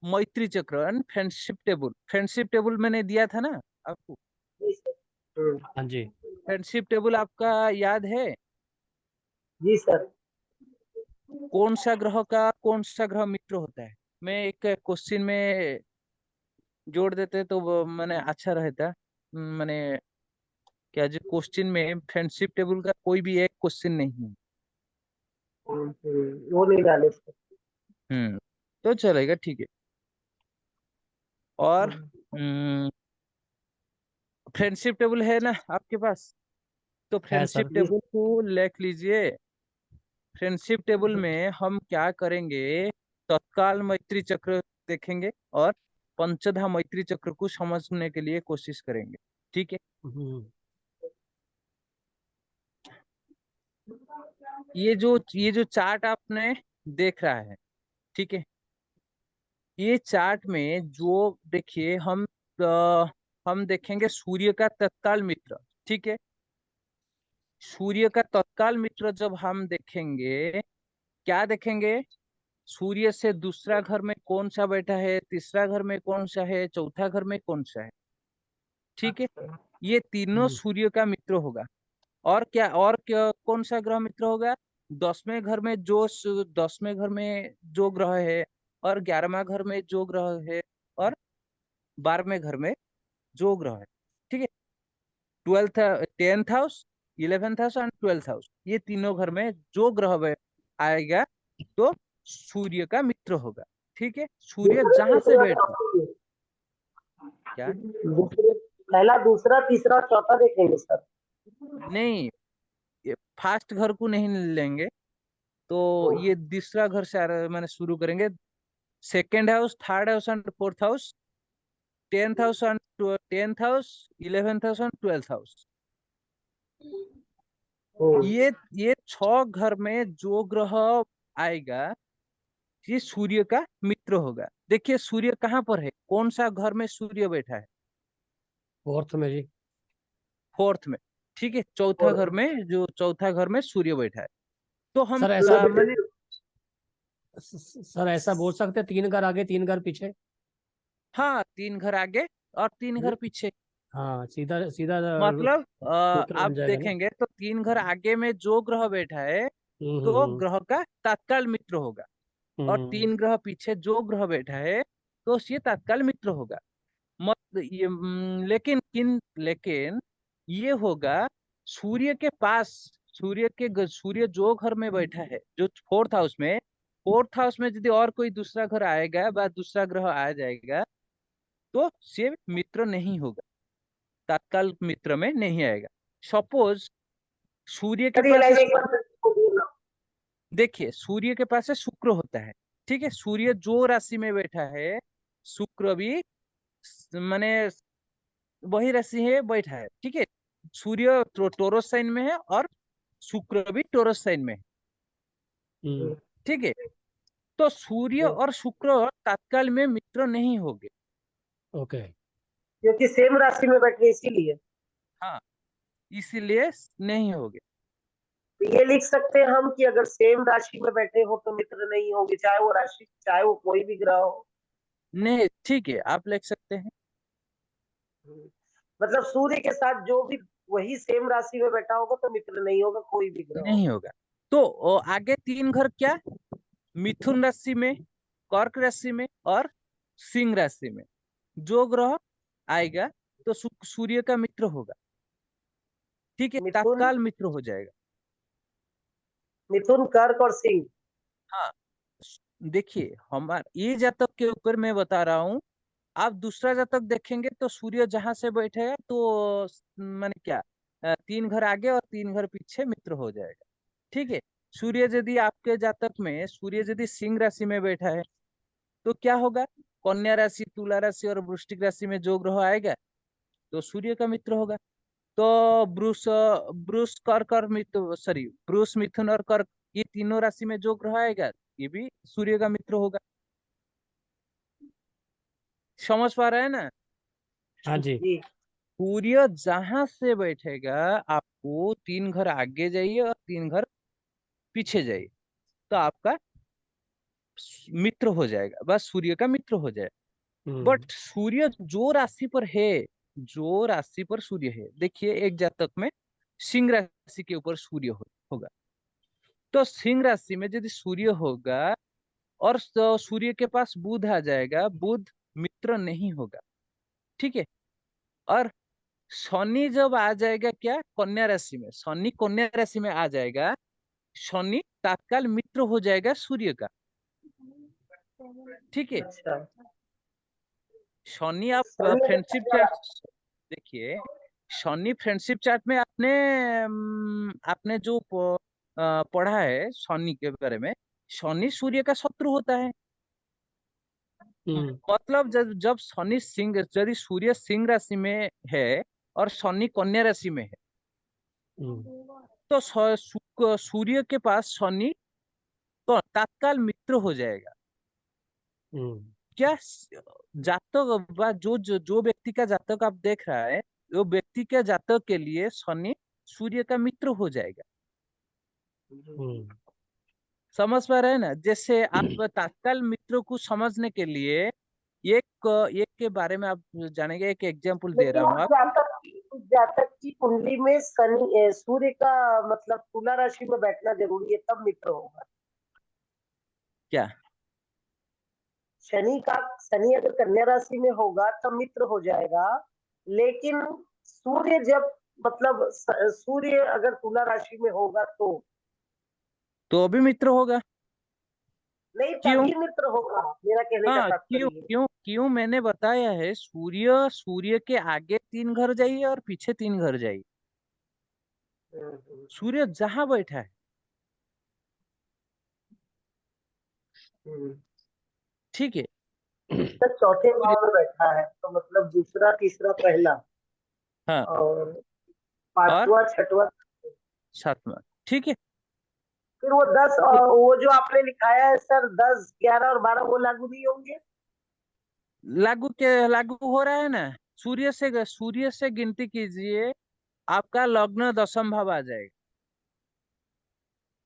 मैत्री चक्र and friendship table. Friendship table मैंने दिया था ना आपको, जी सर। हाँ जी। फ्रेंडशिप टेबल आपका याद है? जी सर। कौन सा ग्रह का कौन सा ग्रह मित्र होता है? मैं एक क्वेश्चन में जोड़ देते तो मैंने अच्छा रहता। मैंने क्या, जो क्वेश्चन में फ्रेंडशिप टेबल का कोई भी एक क्वेश्चन नहीं है। वो नहीं डाले सर। तो चलेगा, ठीक है। और फ्रेंडशिप टेबल है ना आपके पास? तो है फ्रेंडशिप सर। टेबल को लिख लीजिए। फ्रेंडशिप टेबल में हम क्या करेंगे? तत्काल मैत्री चक्र देखेंगे और पंचधा मैत्री चक्र को समझने के लिए कोशिश करेंगे, ठीक है। हम्म। ये जो चार्ट आपने देख रहा है, ठीक है। ये चार्ट में जो देखिए, हम देखेंगे सूर्य का तत्काल मित्र, ठीक है। सूर्य का तत्काल मित्र जब हम देखेंगे, क्या देखेंगे? सूर्य से दूसरा घर में कौन सा बैठा है, तीसरा घर में कौन सा है, चौथा घर में कौन सा है, ठीक है। ये तीनों सूर्य का मित्र होगा। और क्या कौन सा ग्रह मित्र होगा? 10वें घर में जो ग्रह है, और 11वां घर में जो ग्रह है, और 12वें घर में जो ग्रह है, ठीक है। 10th house, 11th house and 12th house, ये तीनों घर में जो ग्रह आएगा तो सूर्य का मित्र होगा, ठीक है। सूर्य जहां से बैठे, क्या? पहला, दूसरा, तीसरा, चौथा देखेंगे सर। नहीं, फर्स्ट घर को नहीं लेंगे, तो ये दूसरा घर से मैंने शुरू करेंगे। Second house, third house and fourth house, 10th house, 11th house and 12th house, ये 6 घर में जो ग्रह आएगा ये सूर्य का मित्र होगा। देखिए सूर्य कहाँ पर है, कौन सा घर में सूर्य बैठा है? फोर्थ में जी। फोर्थ में, ठीक है। चौथा घर में सूर्य बैठा है। तो हम सर ऐसा मैंने, सर ऐसा बोल सकते हैं, 3 घर आगे 3 घर पीछे। हाँ, 3 घर आगे और 3 घर पीछे। हाँ, सीधा सीधा मतलब सूत्र आप बन जाएगा ना। देखेंगे तो 3 घर आगे में जो ग्रह बैठा है तो हम्म। ग्रह का तत्काल मित्र होगा, और हम्म। 3 ग्रह पीछे जो ग्रह बैठा है तो ये तत्काल मित्र होगा। मत ये लेकिन ये होगा सूर्य के पास। सूर्य जो घर में बैठा है, जो फोर्थ हाउस में यदि और कोई दूसरा घर आएगा या दूसरा ग्रह आ जाएगा तो ये मित्र नहीं होगा, तत्काल मित्र में नहीं आएगा। सपोज सूर्य के सर ये पास लाइन एक बार फिर से बोलिए ना। देखिए सूर्य के पास है शुक्र होता है, ठीक है। सूर्य जो राशि में बैठा है, शुक्र भी माने वही राशि है बैठा है, ठीक है। सूर्य टोरस साइन में है और शुक्र भी टोरस साइन में है, हम्म, ठीक है। तो सूर्य और शुक्र तत्काल में मित्र नहीं होंगे। ओके। क्योंकि सेम राशि में बैठे इसीलिए। हाँ, इसीलिए नहीं होंगे। तो ये लिख सकते हैं हम कि अगर सेम राशि में बैठे हो तो मित्र नहीं होंगे, चाहे वो राशि, चाहे वो कोई भी ग्रह हो। नहीं, ठीक है, आप लिख सकते हैं। मतलब सूर्य के साथ जो भी वही सेम राशि में बैठा होगा तो मित्र नहीं होगा, कोई भी ग्रह हो। नहीं होगा। तो आगे 3 घर क्या, मिथुन राशि में, कर्क राशि में और सिंह राशि में जो ग्रह आएगा तो सूर्य का मित्र होगा, ठीक है, मिथुन, तत्काल मित्र हो जाएगा। मिथुन, कर्क और सिंह। हाँ, देखिए हमारे ये जातक के ऊपर मैं बता रहा हूँ। आप दूसरा जातक देखेंगे तो सूर्य जहां से बैठेगा तो माने क्या, 3 घर आगे और 3 घर पीछे मित्र हो जाएगा, ठीक है। सूर्य यदि आपके जातक में सूर्य यदि सिंह राशि में बैठा है तो क्या होगा, कन्या राशि, तुला राशि और वृश्चिक राशि में जो ग्रह आएगा तो सूर्य का मित्र होगा। तो ब्रूस कर्क और मिथुन, सॉरी ब्रूस, मिथुन और कर्क, ये तीनों राशि में जो ग्रह आएगा ये भी सूर्य का मित्र होगा। समझ पा रहे हैं ना। हाँ जी। जी। सूर्य जहां से बैठेगा आपको 3 घर आगे जाइए और 3 घर पीछे जाइए तो आपका मित्र हो जाएगा, बस सूर्य का मित्र हो जाएगा। हम्म, बट सूर्य जो राशि पर है, जो राशि पर सूर्य है, देखिए एक जातक में सिंह राशि के ऊपर सूर्य होगा। तो सिंह राशि में यदि सूर्य होगा और सूर्य के पास बुध आ जाएगा, बुध मित्र नहीं होगा, ठीक है। और शनि जब आ जाएगा क्या, कन्या राशि में, शनि कन्या राशि में आ जाएगा, शनि तत्काल मित्र हो जाएगा सूर्य का, ठीक है। अच्छा। शनि आप शनि अगर फ्रेंडशिप कन्या चार्ट राशि- देखिए, शनि फ्रेंडशिप चार्ट में आपने आपने जो पढ़ा है शनि के बारे में, शनि सूर्य का शत्रु होता है। हम्म, मतलब जब जब शनि सिंह, यदि सूर्य सिंह राशि में है और शनि कन्या राशि में है हम्म, तो सूर्य के पास शनि तो तत्काल मित्र हो जाएगा। हम्म, क्या जातक जो व्यक्ति का जातक आप देख रहा है, वो व्यक्ति के जातक के लिए शनि सूर्य का मित्र हो जाएगा। हम्म, हम्म। समझ पा रहे हैं ना। जैसे आप तत्काल मित्र को समझने के लिए एक एक के बारे में आप जानेंगे, एक एग्जांपल दे रहा लेकिन हूँ। आप उस जातक की कुंडली में शनि, सूर्य का मतलब तुला राशि में बैठना जरूरी है तब मित्र होगा। क्या, शनि अगर कन्या राशि में होगा तब मित्र हो जाएगा। लेकिन सूर्य जब मतलब सूर्य अगर तुला राशि में होगा तो तो भी मित्र होगा। नहीं, क्यों, तभी मित्र होगा, मेरा कहने का हाँ, क्यों तात्पर्य है। क्यों क्यों मैंने बताया है, सूर्य सूर्य के आगे 3 घर जाइए और पीछे 3 घर जाइए, हम्म, सूर्य जहां बैठा है, हम्म। ठीक है। तो चौथे सूर्य, भाव में बैठा है तो मतलब दूसरा, तीसरा, पहला हाँ, और और पांचवा, छठवा। 7वां, ठीक है। फिर वो 10 तो और वो जो आपने लिखाया है सर, 10, 11 और 12 वो लागू नहीं होंगे? लागू हो रहा है ना। सूर्य से गिनती कीजिए, आपका लग्न 10वां भाव आ जाएगा।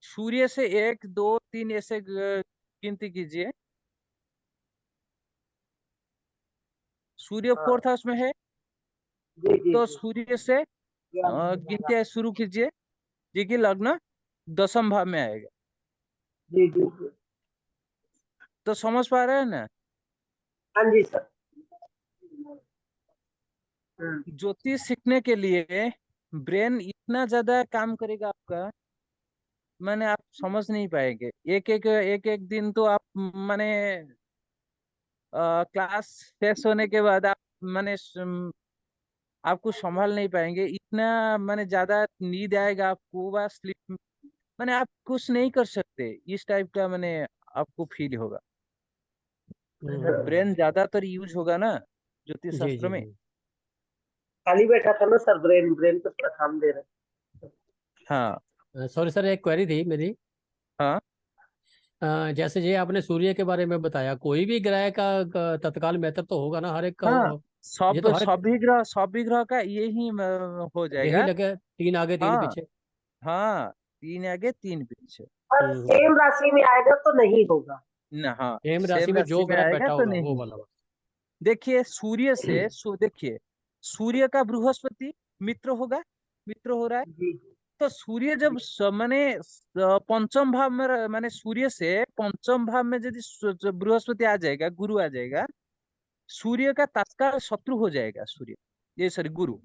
सूर्य से 1 2 3 ऐसे गिनती कीजिए। सूर्य हाँ। 4th हाउस में है जी जी तो जी। सूर्य से गिनती शुरू कीजिए, जी की लग्न 10वां भाव में आएगा। जी जी जी। तो समझ पा रहे हैं ना। हाँ जी सर। हम्म। ज्योतिष सीखने के लिए ब्रेन इतना ज्यादा काम करेगा आपका, माने आप समझ नहीं पाएंगे। एक एक दिन तो आप माने क्लास शेष होने के बाद आप माने आपको संभाल नहीं पाएंगे, इतना माने ज्यादा नींद आएगा आपको, बस स्लीप मैंने आप कुछ नहीं कर सकते, इस टाइप का मैंने आपको फील होगा। ब्रेन ज्यादातर यूज होगा ना ज्योतिष जी शास्त्र जी में। जी। खाली बैठा था ना सर, ब्रेन ब्रेन को थोड़ा काम दे रहे हाँ सॉरी सर, एक क्वेरी थी मेरी। हाँ जैसे ये आपने सूर्य के बारे में बताया, कोई भी ग्रह का तत्काल महत्व तो होगा ना, हर एक का हाँ, ये सब तो हर एक सभी ग्रह का यही हो यही जाएगा। लगे, तीन आगे तीन हाँ पीछे। हाँ, 3 आगे 3 पीछे। और सेम राशि में आएगा तो नहीं होगा। ना हाँ, सेम राशि सेम में राशि जो में ग्रह आएगा बैठा तो होगा वो नहीं। वाला बस। देखिए सूर्य से देखिए, सूर्य का बृहस्पति मित्र होगा, मित्र हो रहा है। जी तो सूर्य जब माने पंचम भाव में माने सूर्य से पंचम भाव में यदि बृहस्पति आ जाएगा, गुरु आ जाएगा, सूर्य का तत्काल शत्रु हो जाएगा सूर्य, ये सॉरी गुरु।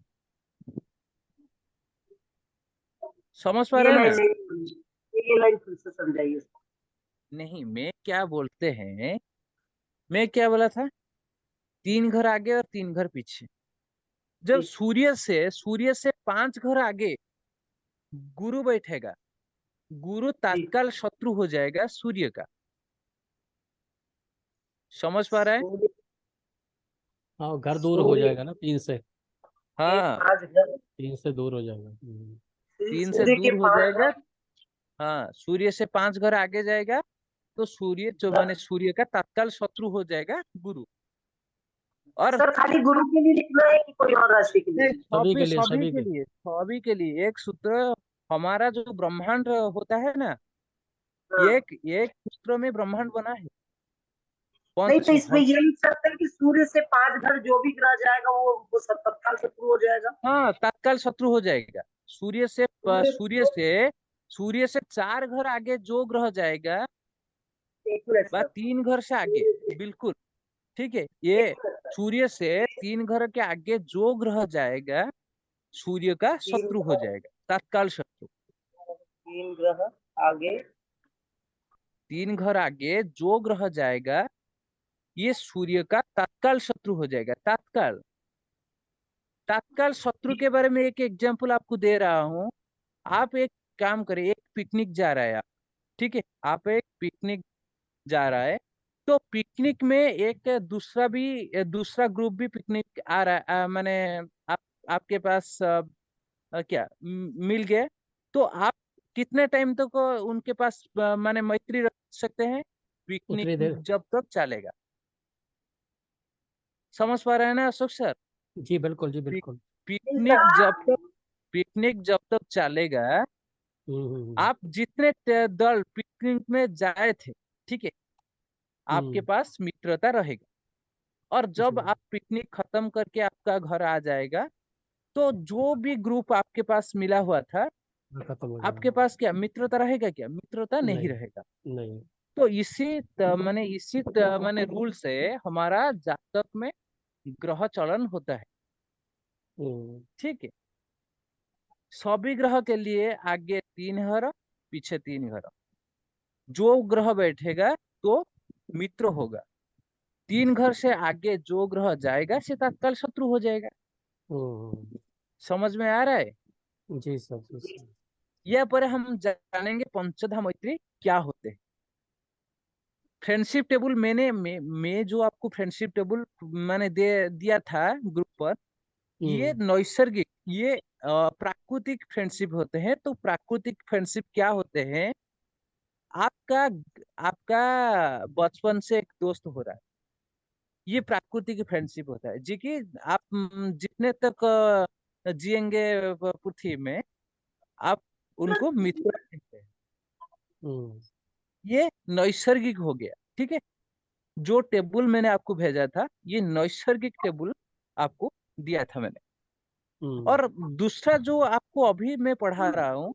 समझ पा ये रहे हैं लाइन ना? नहीं समझी। ये लाइन फिर से समझाइए। नहीं, मैं क्या बोलते हैं, मैं क्या बोला था, 3 घर आगे और 3 घर पीछे। जब जी सूर्य से 5 घर आगे गुरु बैठेगा, गुरु जी। तत्काल शत्रु हो जाएगा सूर्य का। समझ पा रहा है? हाँ, घर दूर हो सूर्य जाएगा ना तीन से। के हाँ, 5 घर, 3 से दूर हो जाएगा। 3 से सूर्य के दूर हो 5 घर। जाएगा। हाँ, सूर्य से 5 घर आगे जाएगा तो सूर्य जो माने सूर्य का तत्काल शत्रु हो जाएगा गुरु। और सर खाली गुरु के लिए लिखना है कि कोई और राशि के लिए? सभी के लिए, सभी सभी के के। लिए, सभी के लिए एक सूत्र। हमारा जो ब्रह्मांड होता है ना, हाँ। एक एक सूत्र में ब्रह्मांड बना है। नहीं पंच तो इसमें हम ये लिख सकते हैं कि सूर्य से 5 घर जो भी ग्रह जाएगा वो सब तत्काल शत्रु हो जाएगा। हाँ, तत्काल शत्रु हो जाएगा। सूर्य से सूर्य सूर्य से सूर्य से 4 घर आगे जो ग्रह जाएगा, एक मिनट बा सर। 3 घर से आगे, बिल्कुल ठीक है। एक ये मिनट सर। सूर्य से 3 घर के आगे जो ग्रह जाएगा, सूर्य का तीन शत्रु हो जाएगा, तत्काल शत्रु। 3 ग्रह आगे। 3 घर आगे जो ग्रह जाएगा, ये सूर्य का तत्काल शत्रु हो जाएगा, तत्काल। तत्काल शत्रु के बारे में एक एग्जांपल आपको दे रहा हूँ। आप एक काम करें, एक पिकनिक जा रहा है आप, ठीक है, आप एक पिकनिक जा रहा है, तो पिकनिक में एक दूसरा ग्रुप भी पिकनिक आ रहा है, माने आप आपके पास क्या मिल गए, तो आप कितने टाइम तक उनके पास माने मैत्री रख सकते हैं? पिकनिक उतनी देर। जब तक चलेगा। समझ पा रहे हैं ना अशोक सर? जी बिल्कुल, जी पिक, बिल्कुल। नहीं सर। पिकनिक जब तक चलेगा, हम्म। आप जितने दल पिकनिक में जाए थे, ठीक है, आपके हम्म। पास मित्रता रहेगा। और जब जी, आप पिकनिक खत्म करके आपका घर आ जाएगा, तो जो भी ग्रुप आपके पास मिला हुआ था, खत्म हो आपके जाएगा। पास क्या मित्रता रहेगा? क्या मित्रता नहीं नहीं, रहेगा। नहीं। तो माने रूल से हमारा जातक में ग्रह चलन होता है, हम्म। ठीक है। सभी ग्रह के लिए आगे 3 घर, पीछे 3 घर। जो ग्रह बैठेगा तो मित्र होगा, 3 घर से आगे जो ग्रह जाएगा से तत्काल शत्रु हो जाएगा। हम्म। समझ में आ रहा है? जी सर, जी सर। यह पर हम जानेंगे पंचधा मैत्री क्या होते हैं। फ्रेंडशिप टेबल मैं जो आपको फ्रेंडशिप टेबल मैंने दे दिया था ग्रुप पर, ये हम्म। नैसर्गिक, ये प्राकृतिक फ्रेंडशिप होते हैं। तो प्राकृतिक फ्रेंडशिप क्या होते हैं? आपका आपका बचपन से एक दोस्त हो रहा है, ये प्राकृतिक फ्रेंडशिप होता है जी। कि आप जितने तक जिएंगे पृथ्वी में, आप उनको मित्र कहते हैं। हम्म। ये नैसर्गिक हो गया, ठीक है। जो टेबल मैंने आपको भेजा था, ये नैसर्गिक टेबल आपको दिया था मैंने। हम्म। और दूसरा जो आपको अभी मैं पढ़ा रहा हूँ,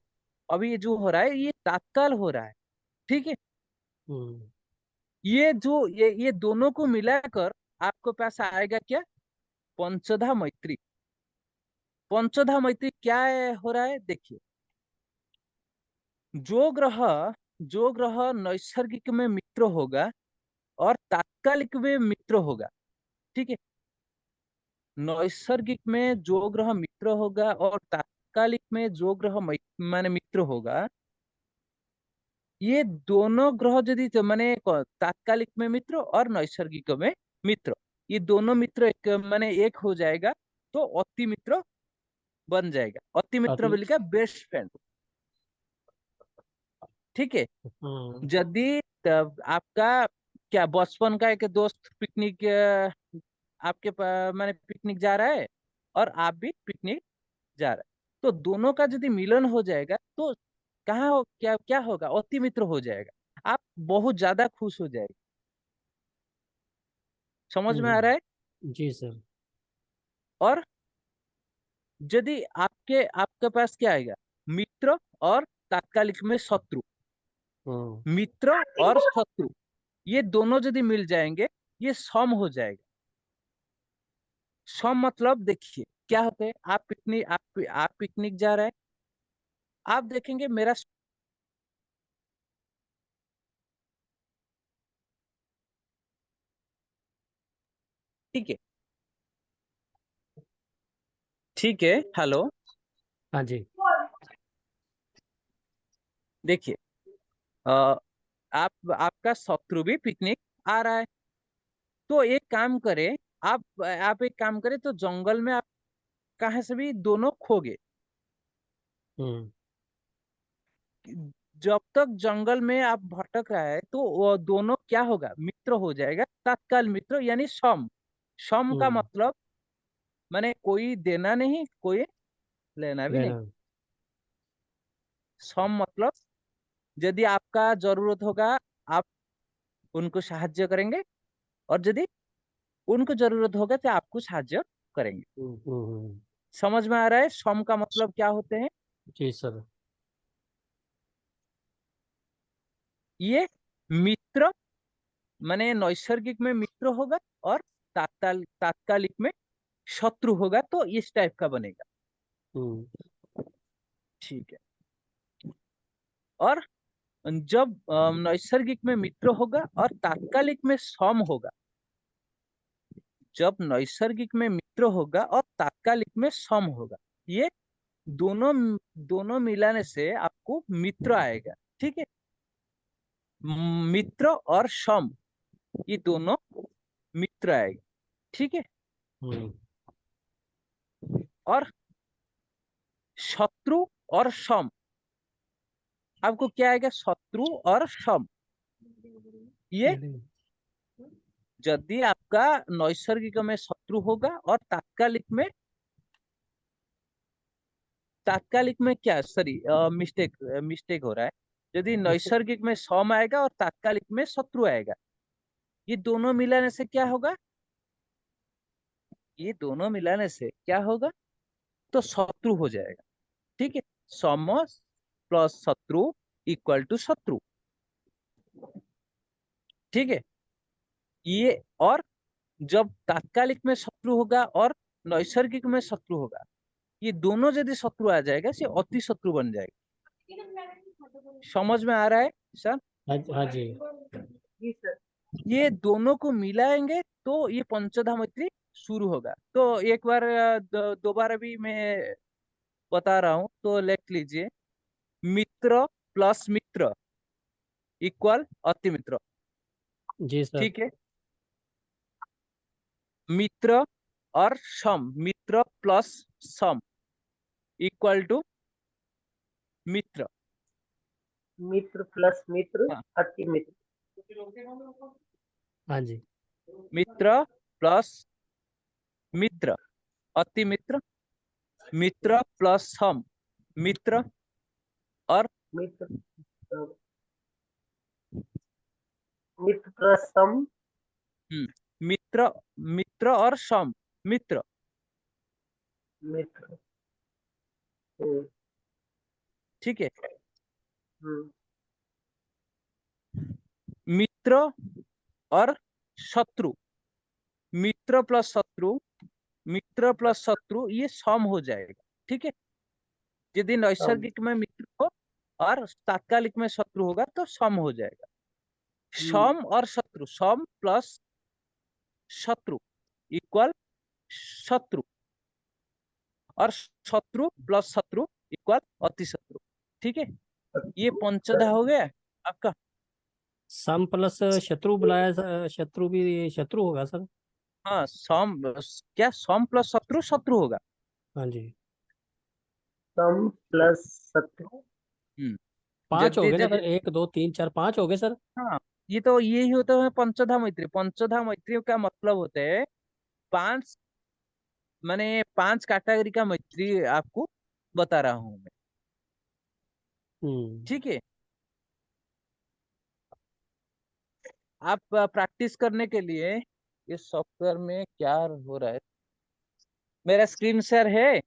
अभी ये जो हो रहा है, ये तात्काल हो रहा है, ठीक है। हम्म। ये दोनों को मिलाकर आपके पास आएगा क्या? पंचधा मैत्री। पंचधा मैत्री क्या हो रहा है, देखिए। जो ग्रह जो ग्रह नैसर्गिक में मित्र होगा और तात्कालिक में मित्र होगा, ठीक है। नैसर्गिक में जो ग्रह मित्र होगा और तात्कालिक में जो ग्रह माने मित्र होगा, ये दोनों ग्रह यदि तो माने तात्कालिक में मित्र और नैसर्गिक में मित्र, ये दोनों मित्र एक माने एक हो जाएगा तो अति मित्र बन जाएगा। अति मित्र अति बोले क्या, बेस्ट फ्रेंड। ठीक है। यदि आपका क्या बचपन का एक दोस्त पिकनिक आपके माने पिकनिक जा रहा है और आप भी पिकनिक जा रहा है, तो दोनों का यदि मिलन हो जाएगा तो कहाँ हो क्या क्या होगा, अति मित्र हो जाएगा। आप बहुत ज्यादा खुश हो जाएगा। समझ में आ रहा है। जी सर। और यदि आपके पास क्या आएगा, मित्र और तात्कालिक में शत्रु, मित्र और शत्रु ये दोनों यदि मिल जाएंगे ये सम हो जाएगा। सम मतलब देखिए क्या होता है, आप पिकनिक जा रहे हैं, आप देखेंगे मेरा ठीक है, ठीक है, हेलो, हाँ जी। देखिए आपका शत्रु भी पिकनिक आ रहा है, तो एक काम करें, आप एक काम करें, तो जंगल में आप कहाँ से भी दोनों खो गए। जब तक जंगल में आप भटक रहा है तो वो दोनों क्या होगा, मित्र हो जाएगा, तत्काल मित्र यानी सम। सम का मतलब माने कोई देना नहीं, कोई लेना भी नहीं। लेना। सम मतलब यदि आपका जरूरत होगा आप उनको साहाଯ୍य करेंगे, और यदि उनको जरूरत होगा तो आपको साहाଯ୍य करेंगे। समझ में आ रहा है सम का मतलब क्या होते हैं। जी सर। ये मित्र माने नैसर्गिक में मित्र होगा और तात्कालिक में शत्रु होगा, तो इस टाइप का बनेगा। ठीक है। और जब नैसर्गिक में मित्र होगा और तात्कालिक में सम होगा, जब नैसर्गिक में मित्र होगा और तात्कालिक में सम होगा, ये दोनों दोनों मिलाने से आपको मित्र आएगा। ठीक है। मित्र और सम ये दोनों मित्र आएगा। ठीक है। और शत्रु और सम, आपको क्या आएगा, शत्रु और सम। ये यदि आपका नैसर्गिक में शत्रु होगा और तात्कालिक में क्या, सॉरी मिस्टेक हो रहा है, यदि नैसर्गिक में सम आएगा और तात्कालिक में शत्रु आएगा, ये दोनों मिलाने से क्या होगा, ये दोनों मिलाने से क्या होगा, तो शत्रु हो जाएगा। ठीक है। सम प्लस शत्रु इक्वल टू शत्रु। ठीक है। ये और जब तात्कालिक में शत्रु होगा और नैसर्गिक में शत्रु होगा, ये दोनों यदि शत्रु आ जाएगा से अति शत्रु बन जाएगा। समझ में आ रहा है सर। हाँ जी। जी सर। ये दोनों को मिलाएंगे तो ये पंचधा मैत्री शुरू होगा। तो एक बार दोबारा भी मैं बता रहा हूँ, तो लिख लीजिए, मित्र प्लस मित्र इक्वल अति मित्र। जी सर। ठीक है। मित्र और सम, मित्र प्लस सम इक्वल टू मित्र। मित्र प्लस मित्र हाँ। अति मित्र। हाँ जी। मित्र प्लस मित्र अति मित्र, मित्र प्लस सम मित्र, और मित्र मित्र प्लस सम मित्र मित्र और सम मित्र। मित्र। ठीक है। हम्म। मित्र और शत्रु, मित्र प्लस शत्रु, मित्र प्लस शत्रु ये सम हो जाएगा। ठीक है। यदि नैसर्गिक में मित्र हो और तात्कालिक में शत्रु होगा तो सम हो जाएगा। सम और शत्रु, सम प्लस शत्रु इक्वल शत्रु, और शत्रु प्लस शत्रु इक्वल अति शत्रु। ठीक है। ये पंचधा हो गया। आपका सम प्लस शत्रु बुलाया शत्रु भी शत्रु होगा सर। हाँ सम, क्या सम प्लस शत्रु शत्रु होगा। हाँ जी। सम प्लस शत्रु। हम्म। 5 हो यदि गए ना यदि सर, 1 2 3 4 5 हो गए सर। हाँ, ये तो यही होता है पंचधा मैत्री। पंचधा मैत्री का मतलब होता है 5, माने 5 कैटेगरी का मैत्री आपको बता रहा हूँ मैं। हम्म। ठीक है, आप प्रैक्टिस करने के लिए इस सॉफ्टवेयर में क्या हो रहा है, मेरा स्क्रीन शेयर है।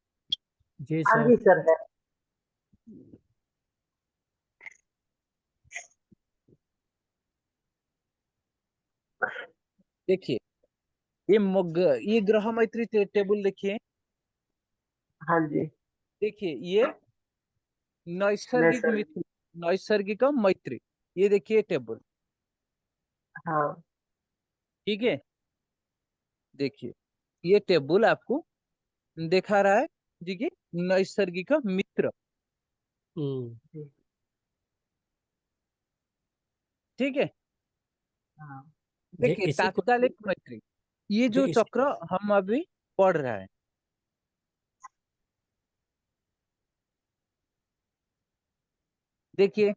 जी हाँ सर। जी सर है। देखिए, ये ग्रह मैत्री टेबल देखिए। हाँ जी। देखिए ये नैसर्गिक नेसर। मित्र, नैसर्गिक मैत्री, ये देखिए टेबल। हाँ। ठीक है, देखिए ये टेबल आपको दिखा रहा है। देखिए नैसर्गिक मित्र। हम्म। ठीक है, हाँ। ये देखिए इसी को तात्कालिक मैत्री, ये ये जो इसी चक्र हम अभी पढ़ रहा है। देखिए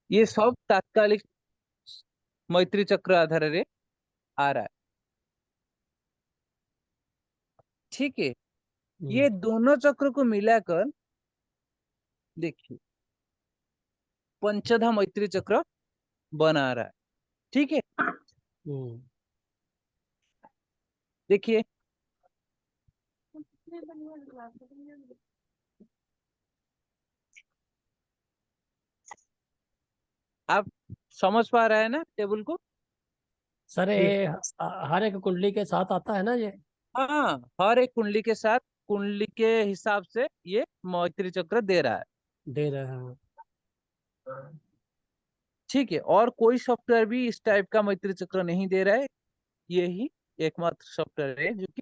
ये सब तात्कालिक मैत्री चक्र आधार रे आ रहा है। ठीक है, हम्म। ये दोनों चक्र को मिलाकर देखिए पंचधा मैत्री चक्र बना रहा है। ठीक है, हम्म। देखिए आप समझ पा रहे हैं ना टेबल को। सर जी ये सर। हर एक कुंडली के साथ आता है ना ये। हाँ, हर एक कुंडली के साथ, कुंडली के हिसाब से ये मैत्री चक्र दे रहा है। दे रहे हैं। हाँ। ठीक है, और कोई सॉफ्टवेयर भी इस टाइप का मैत्री चक्र नहीं दे रहा है, यही एकमात्र सॉफ्टवेयर है जो कि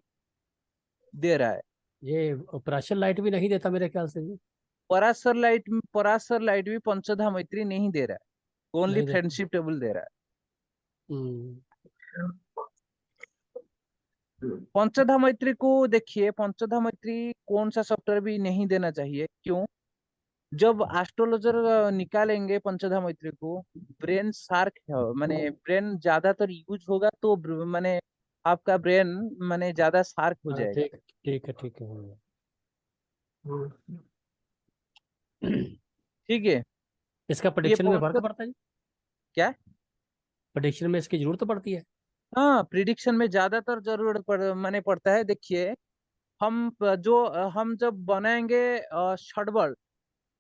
दे रहा है। ये ऑपरेशन लाइट भी नहीं देता मेरे ख्याल से जी। पराशर लाइट भी पंचधा मैत्री नहीं दे रहा है, ओनली नहीं देता। फ्रेंडशिप टेबल दे रहा है। हम्म। पंचधा मैत्री को देखिए, पंचधा मैत्री कौन सा सॉफ्टवेयर भी नहीं देना चाहिए। क्यों? जब एस्ट्रोलॉजर निकालेंगे पंचधा मैत्री को, ब्रेन शार्क है, माने ब्रेन ज्यादातर यूज होगा तो माने आपका ब्रेन माने ज्यादा शार्प हो हाँ जाएगा। ठीक ठीक है ठीक है। हम्म। ठीक है, इसका ये प्रेडिक्शन में फर्क पंच पड़ता है जी। क्या, प्रेडिक्शन में इसकी जरूरत पड़ती है। हाँ प्रिडिक्शन में ज्यादातर जरूरत माने पड़ता है। देखिए हम जब बनाएंगे षटबल,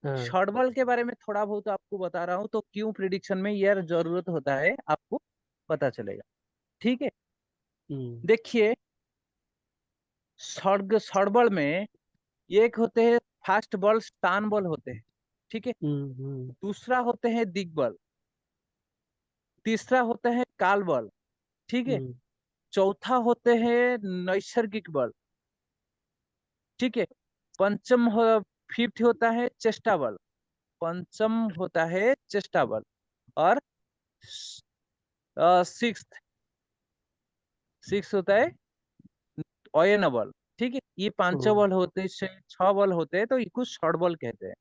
हाँ। षटबल के बारे में थोड़ा बहुत आपको बता रहा हूँ, तो क्यों प्रिडिक्शन में यह जरूरत होता है आपको पता चलेगा। ठीक है, हम्म। देखिए षटबल में एक होते हैं फास्ट बॉल, स्थान बॉल होते हैं। ठीक है, हम्म। दूसरा होते हैं दिग्बल, तीसरा होता है काल बल। ठीक है, हम्म। चौथा होते हैं नैसर्गिक बल। ठीक है, पंचम हो फिफ्थ होता है चेष्टा बल, पंचम होता है चेष्टा बल, और सिक्स सिक्स होता है अयन बल। ठीक है, ये पांचों हम्म। बल होते, 6 बल होते हैं, तो इसको षट बल कहते हैं।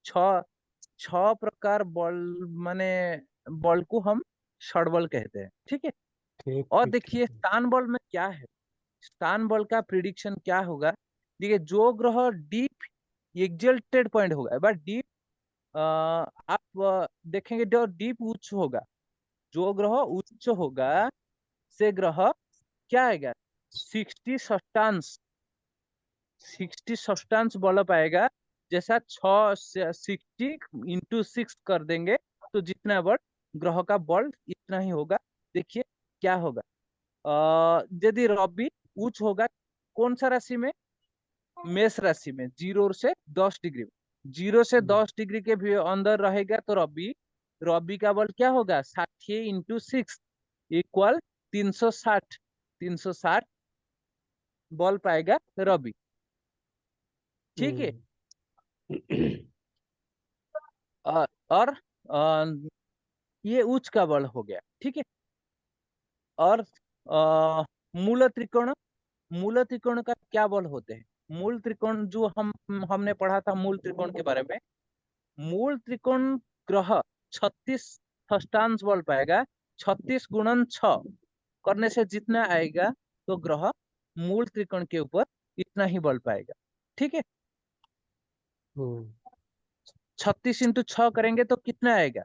छ 6 प्रकार बल, माने बल को हम षट बल कहते हैं। ठीक है, ठीक और ठीक ठीक देखिए है। स्थान बल में क्या है, स्थान बल का प्रिडिक्शन क्या होगा। देखिए जो ग्रह डीप एग्जल्टेड पॉइंट होगा, बट डीप आप देखेंगे जो डीप उच्च होगा, जो ग्रह उच्च होगा से ग्रह क्या आएगा, 60 सब्सटेंस बल पाएगा। जैसा 60 × 6 कर देंगे तो जितना बल ग्रह का बल इतना ही होगा। देखिए क्या होगा, यदि रवि उच्च होगा कौन सा राशि में, मेष राशि में, 0 से 10 डिग्री में, 0 से 10 डिग्री के भी अंदर रहेगा तो रवि, रवि का बल क्या होगा, 60 × 6 इक्वल 360, 360 बल पाएगा रवि। ठीक है। हम्म। और ये उच्च का बल हो गया, ठीक है। और मूल त्रिकोण, मूल त्रिकोण का क्या बल होते हैं? मूल त्रिकोण जो हमने पढ़ा था मूल त्रिकोण के बारे में। मूल त्रिकोण ग्रह 36 षष्ठांश बल पाएगा। 36 गुणन 6 करने से जितना आएगा तो ग्रह मूल त्रिकोण के ऊपर इतना ही बल पाएगा, ठीक है। 36 इंटू 6 करेंगे तो कितना आएगा?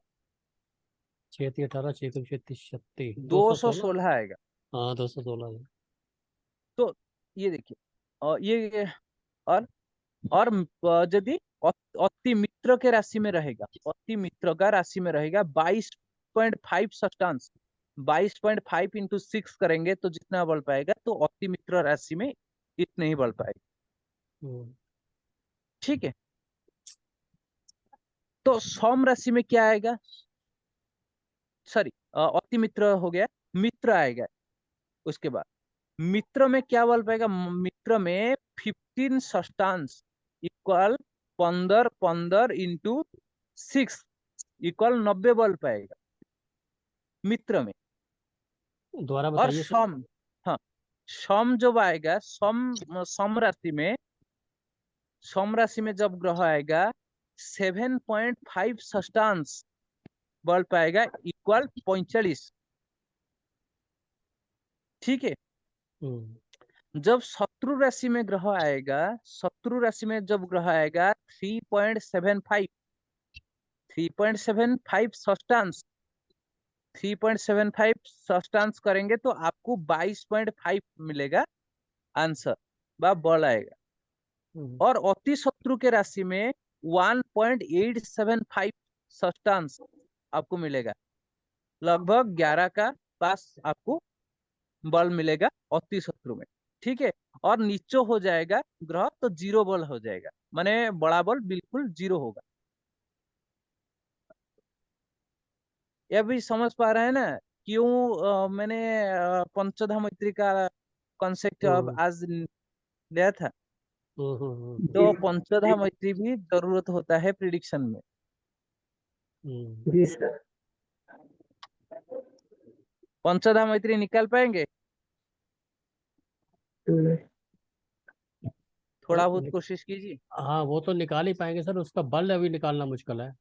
6 × 18 6 × 6 = 36 216। 216 आएगा। हाँ 216 है। तो ये देखिए, और ये और यदि अति मित्र के राशि में रहेगा, अति मित्र का राशि में रहेगा 22.5 षष्ठांश, 22.5 इंटू 6 करेंगे तो जितना बल पाएगा तो अति मित्र राशि में इतने ही बल पाएगा, हम्म। ठीक है। तो सौम राशि में क्या आएगा? सॉरी, अति मित्र हो गया, मित्र आएगा। उसके बाद मित्र में क्या बल पाएगा? मित्र में 15 षष्ठांश इक्वल 15 15 इंटू 6 इक्वल 90 बल पाएगा मित्र में। दोबारा और बताइए सर। सम, हाँ, सम जब आएगा, सम सम राशि में, सम राशि में जब ग्रह आएगा 7.5 षष्ठांश बल पाएगा इक्वल 45, ठीक है। जब शत्रु राशि में ग्रह आएगा, शत्रु राशि में जब ग्रह आएगा 3.75 षष्ठांश, 3.75 षष्ठांश करेंगे तो आपको 22.5 मिलेगा आंसर, बल आएगा। और अति शत्रु के राशि में 1.875 षष्ठांश आपको मिलेगा, लगभग 11 का पास आपको बल मिलेगा अति शत्रु में, ठीक है। और नीचे हो जाएगा ग्रह तो 0 बल हो जाएगा, माने बड़ा बल बिल्कुल 0 होगा। यह भी समझ पा रहे हैं ना क्यों मैंने पंचधा मैत्री का कॉन्सेप्ट अब आज लिया था? तो पंचधा मैत्री भी जरूरत होता है प्रिडिक्शन में। जी सर। पंचधा मैत्री निकाल पाएंगे? थोड़ा बहुत कोशिश कीजिए। हाँ वो तो निकाल ही पाएंगे सर, उसका बल अभी निकालना मुश्किल है।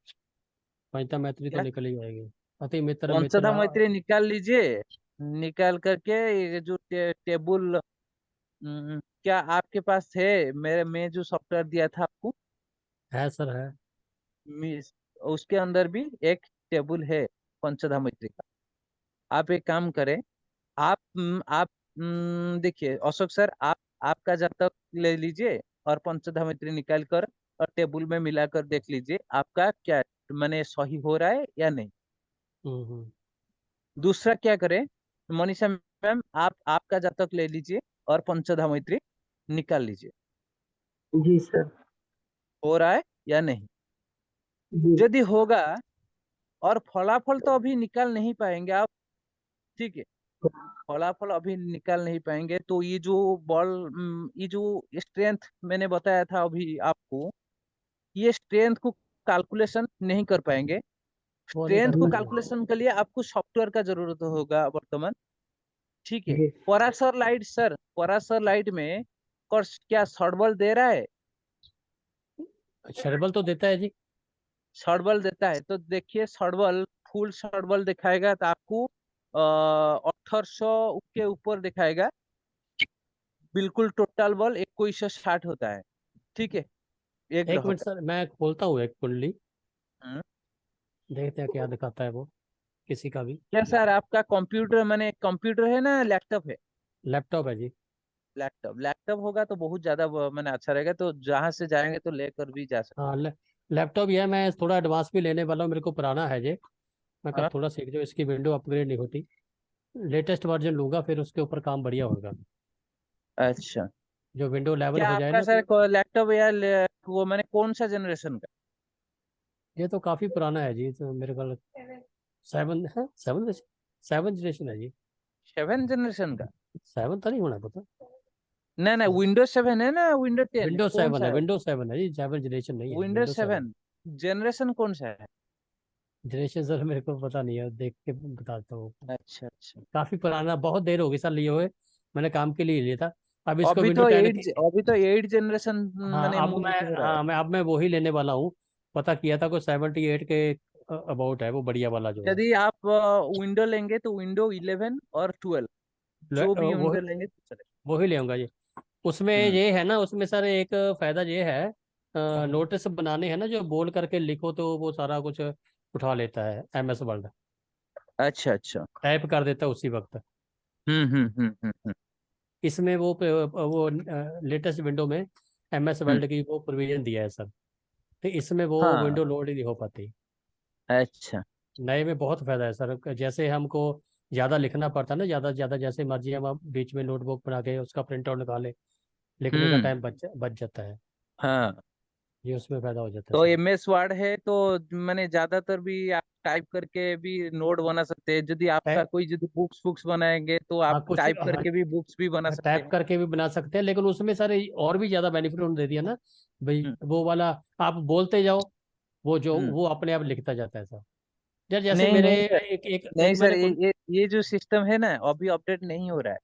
पंचता मैत्री तो क्या? निकल ही जाएगी। अति मित्र पंचधा मित्र। मैत्री निकाल लीजिए, निकाल करके ये जो टेबल, क्या आपके पास है? मेरे में जो सॉफ्टवेयर दिया था आपको, है सर है। उसके अंदर भी एक टेबल है पंचधा मैत्री का। आप एक काम करें, आप देखिए अशोक सर, आप आपका जातक ले लीजिए और पंचधा मैत्री निकाल कर और टेबल में मिलाकर देख लीजिए आपका क्या माने सही हो रहा है या नहीं। दूसरा क्या करें, मनीषा मैम, आप आपका जातक ले लीजिए और पंचधा मैत्री निकाल लीजिए, जी सर। हो रहा है या नहीं। जी यदि होगा, और फलाफल तो अभी निकाल नहीं पाएंगे आप, ठीक है, फलाफल अभी निकाल नहीं पाएंगे तो ये जो बॉल, ये जो स्ट्रेंथ मैंने बताया था अभी आपको, ये स्ट्रेंथ को कैलकुलेशन नहीं कर पाएंगे। वो नहीं स्ट्रेंथ कर को पाएंगे। कैलकुलेशन के लिए आपको सॉफ्टवेयर का जरूरत होगा वर्तमान, ठीक है। जी Parashar light sir, Parashar light में कोर्स क्या शॉर्ट बल दे रहा है? शर्बल तो देता है जी। शॉर्ट बल देता है तो देखिए, शॉर्ट बल फुल शॉर्ट बल दिखाएगा तो आपको 1800 के ऊपर दिखाएगा। बिल्कुल टोटल बल 2160 होता है, ठीक है, एक एक ग्रह मिनट का। सर, मैं खोलता हूँ एक कुंडली, हम्म। देखते हैं क्या दिखाता है वो, किसी का भी। क्या सर आपका कंप्यूटर माने कंप्यूटर है ना लैपटॉप है? लैपटॉप है जी। लैपटॉप, लैपटॉप होगा तो बहुत ज्यादा मैंने अच्छा रहेगा, तो जहां से जाएंगे तो लेकर भी जा सकते हाँ लैपटॉप ये है, मैं थोड़ा एडवांस भी लेने वाला हूँ, मेरे को पुराना है जी। मैं हैं। कब थोड़ा सीख जाऊँ, इसकी विंडो अपग्रेड नहीं होती। लेटेस्ट वर्जन लूंगा फिर उसके ऊपर काम बढ़िया होगा। अच्छा, जो विंडो लेवल क्या हो जाए आपका ना सर तो। लैपटॉप या वो मैंने कौन सा जनरेशन का? ये तो काफ़ी पुराना है जी, तो मेरे ख्याल 7 है, 7 जनरेशन है जी। 7 जनरेशन का? 7 तो नहीं होना पता। ना ना विंडोज 7 है ना विंडो 10 विंडोज कौन 7 सा है, है? विंडोज 7 है जी, 7 जनरेशन नहीं है, विंडोज विंडोज 7। 7 जनरेशन कौन सा है? जनरेशन सर मेरे को पता नहीं है, देख के बताता हूँ। अच्छा अच्छा। काफी पुराना, बहुत देर हो गई सर लिए हुए, मैंने काम के लिए लिया था। अब इसको अभी विंडो तो 10 एट अभी तो 8 जनरेशन हाँ मैंने अब मूव मैं, हो रहा है। हाँ मैं अब मैं वही लेने वाला हूँ। पता किया था, कोई 78 के अबाउट है वो, बढ़िया वाला जो है। यदि आप विंडो लेंगे तो विंडो 11 और 12 जो भी वही विंडो लेंगे तो चलेगा। वही लेऊंगा जी। उसमें हम्म ये है ना, उसमें सर एक फायदा ये है, नोटिस बनाने हैं ना, जो बोल करके लिखो तो वो सारा कुछ उठा लेता है MS वर्ड, अच्छा अच्छा। टाइप कर देता है उसी वक्त। हम्म। इसमें वो लेटेस्ट विंडो में MS हम्म, वर्ड की वो प्रोविजन दिया है सर, तो इसमें वो हाँ। विंडो लोड ही नहीं हो पाती। अच्छा। नए में बहुत फायदा है सर, जैसे हमको ज़्यादा लिखना पड़ता है ना, ज़्यादा से ज़्यादा जैसे मर्जी हम बीच में नोटबुक बना के उसका प्रिंट आउट निकाले, लिखने का हम्म। टाइम बच जाता है। हाँ ये उसमें फायदा हो जाता है तो सर। MS वर्ड है तो मैंने ज्यादातर भी आप टाइप करके भी नोट बना सकते हैं। यदि आपका टाइप, कोई यदि बुक्स बुक्स बनाएंगे तो आप हाँ कुछ, टाइप हाँ करके भी बुक्स भी बना सकते टाइप हैं। करके भी बना सकते हैं, लेकिन उसमें सर और भी ज़्यादा बेनिफिट उन्होंने दे दिया ना भाई, हम्म वो वाला आप बोलते जाओ, हम्म। वो अपने आप लिखता जाता है सर। यार जैसे नहीं मेरे नहीं सर, एक एक नहीं एक सर, मैंने ये जो सिस्टम है ना अभी अपडेट नहीं हो रहा है।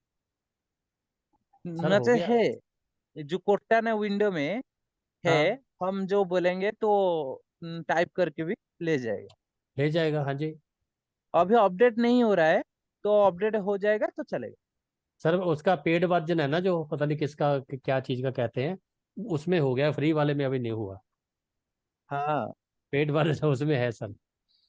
सर न हो तो गया, है जो कोटा ना विंडो में है, हाँ हम जो बोलेंगे तो टाइप करके भी ले जाएगा। ले जाएगा, हाँ जी। अभी अपडेट नहीं हो रहा है, तो अपडेट हो जाएगा तो चलेगा। सर उसका पेड वर्जन है ना, जो पता नहीं किसका क्या चीज़ का कहते हैं, उसमें हो गया, फ्री वाले में अभी नहीं हुआ। हाँ। पेड वर्जन उसमें है सर।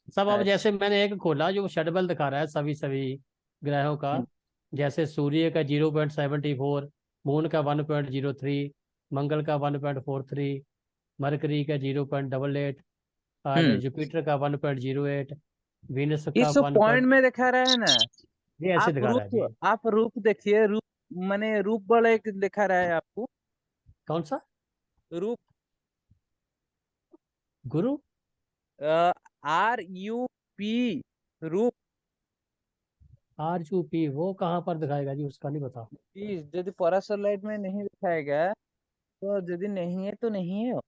सब अब अच्छा। जैसे मैंने एक खोला जो शेड्यूल दिखा रहा है सभी सभी ग्रहों का, हम्म जैसे सूर्य का 0.74, मून का 1.03, मंगल का 1.43, मरकरी का 0.88, और हम्म। जुपिटर का 1.08, वीनस का इस 1 पॉइंट में दिखा रहा है ना। ये ऐसे दिखा रहा है जी। आप रूप देखिए, रूप मैंने रूप वाला एक दिखा रहा है आपको। कौन सा? रूप गुरु? RUP रूप। RUP वो कहाँ पर दिखाएगा जी, उसका नहीं पता। यदि परासर लाइट में नहीं दिखाएगा तो यदि नहीं है तो नहीं है।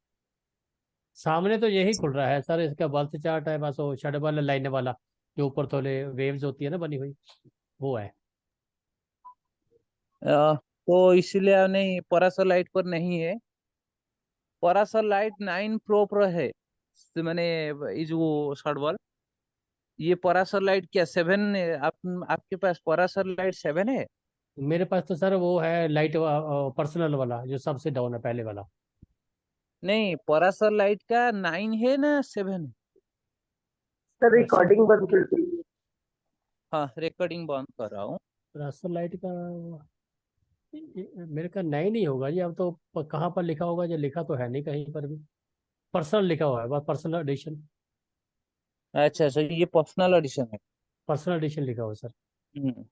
सामने तो यही खुल रहा है सर, इसका बल्थ चार्ट है बस, वो शेड्यूल लाइन वाला, जो ऊपर थोड़े वेव्स होती है ना बनी हुई, वो है। तो इसीलिए नहीं, परासर लाइट पर नहीं है। परासर लाइट 9 प्रो है। तो मैंने ये जो शॉर्टवॉल, ये परासर लाइट क्या 7? आपके पास परासर लाइट 7 है? मेरे पास तो सर वो है लाइट पर्सनल वाला, जो सबसे डाउन है, पहले वाला। नहीं, परासर लाइट का 9 है ना 7? सर सर रिकॉर्डिंग बंद कर दीजिए। हाँ रिकॉर्डिंग बंद कर रहा हूँ। रास्टर लाइट का मेरे का नया नहीं होगा जी, अब तो कहाँ पर लिखा होगा, जो लिखा तो है नहीं कहीं पर भी। पर्सनल लिखा हुआ है बस, पर्सनल एडिशन, अच्छा अच्छा, ये पर्सनल एडिशन है। पर्सनल एडिशन लिखा हुआ है सर। हम्म।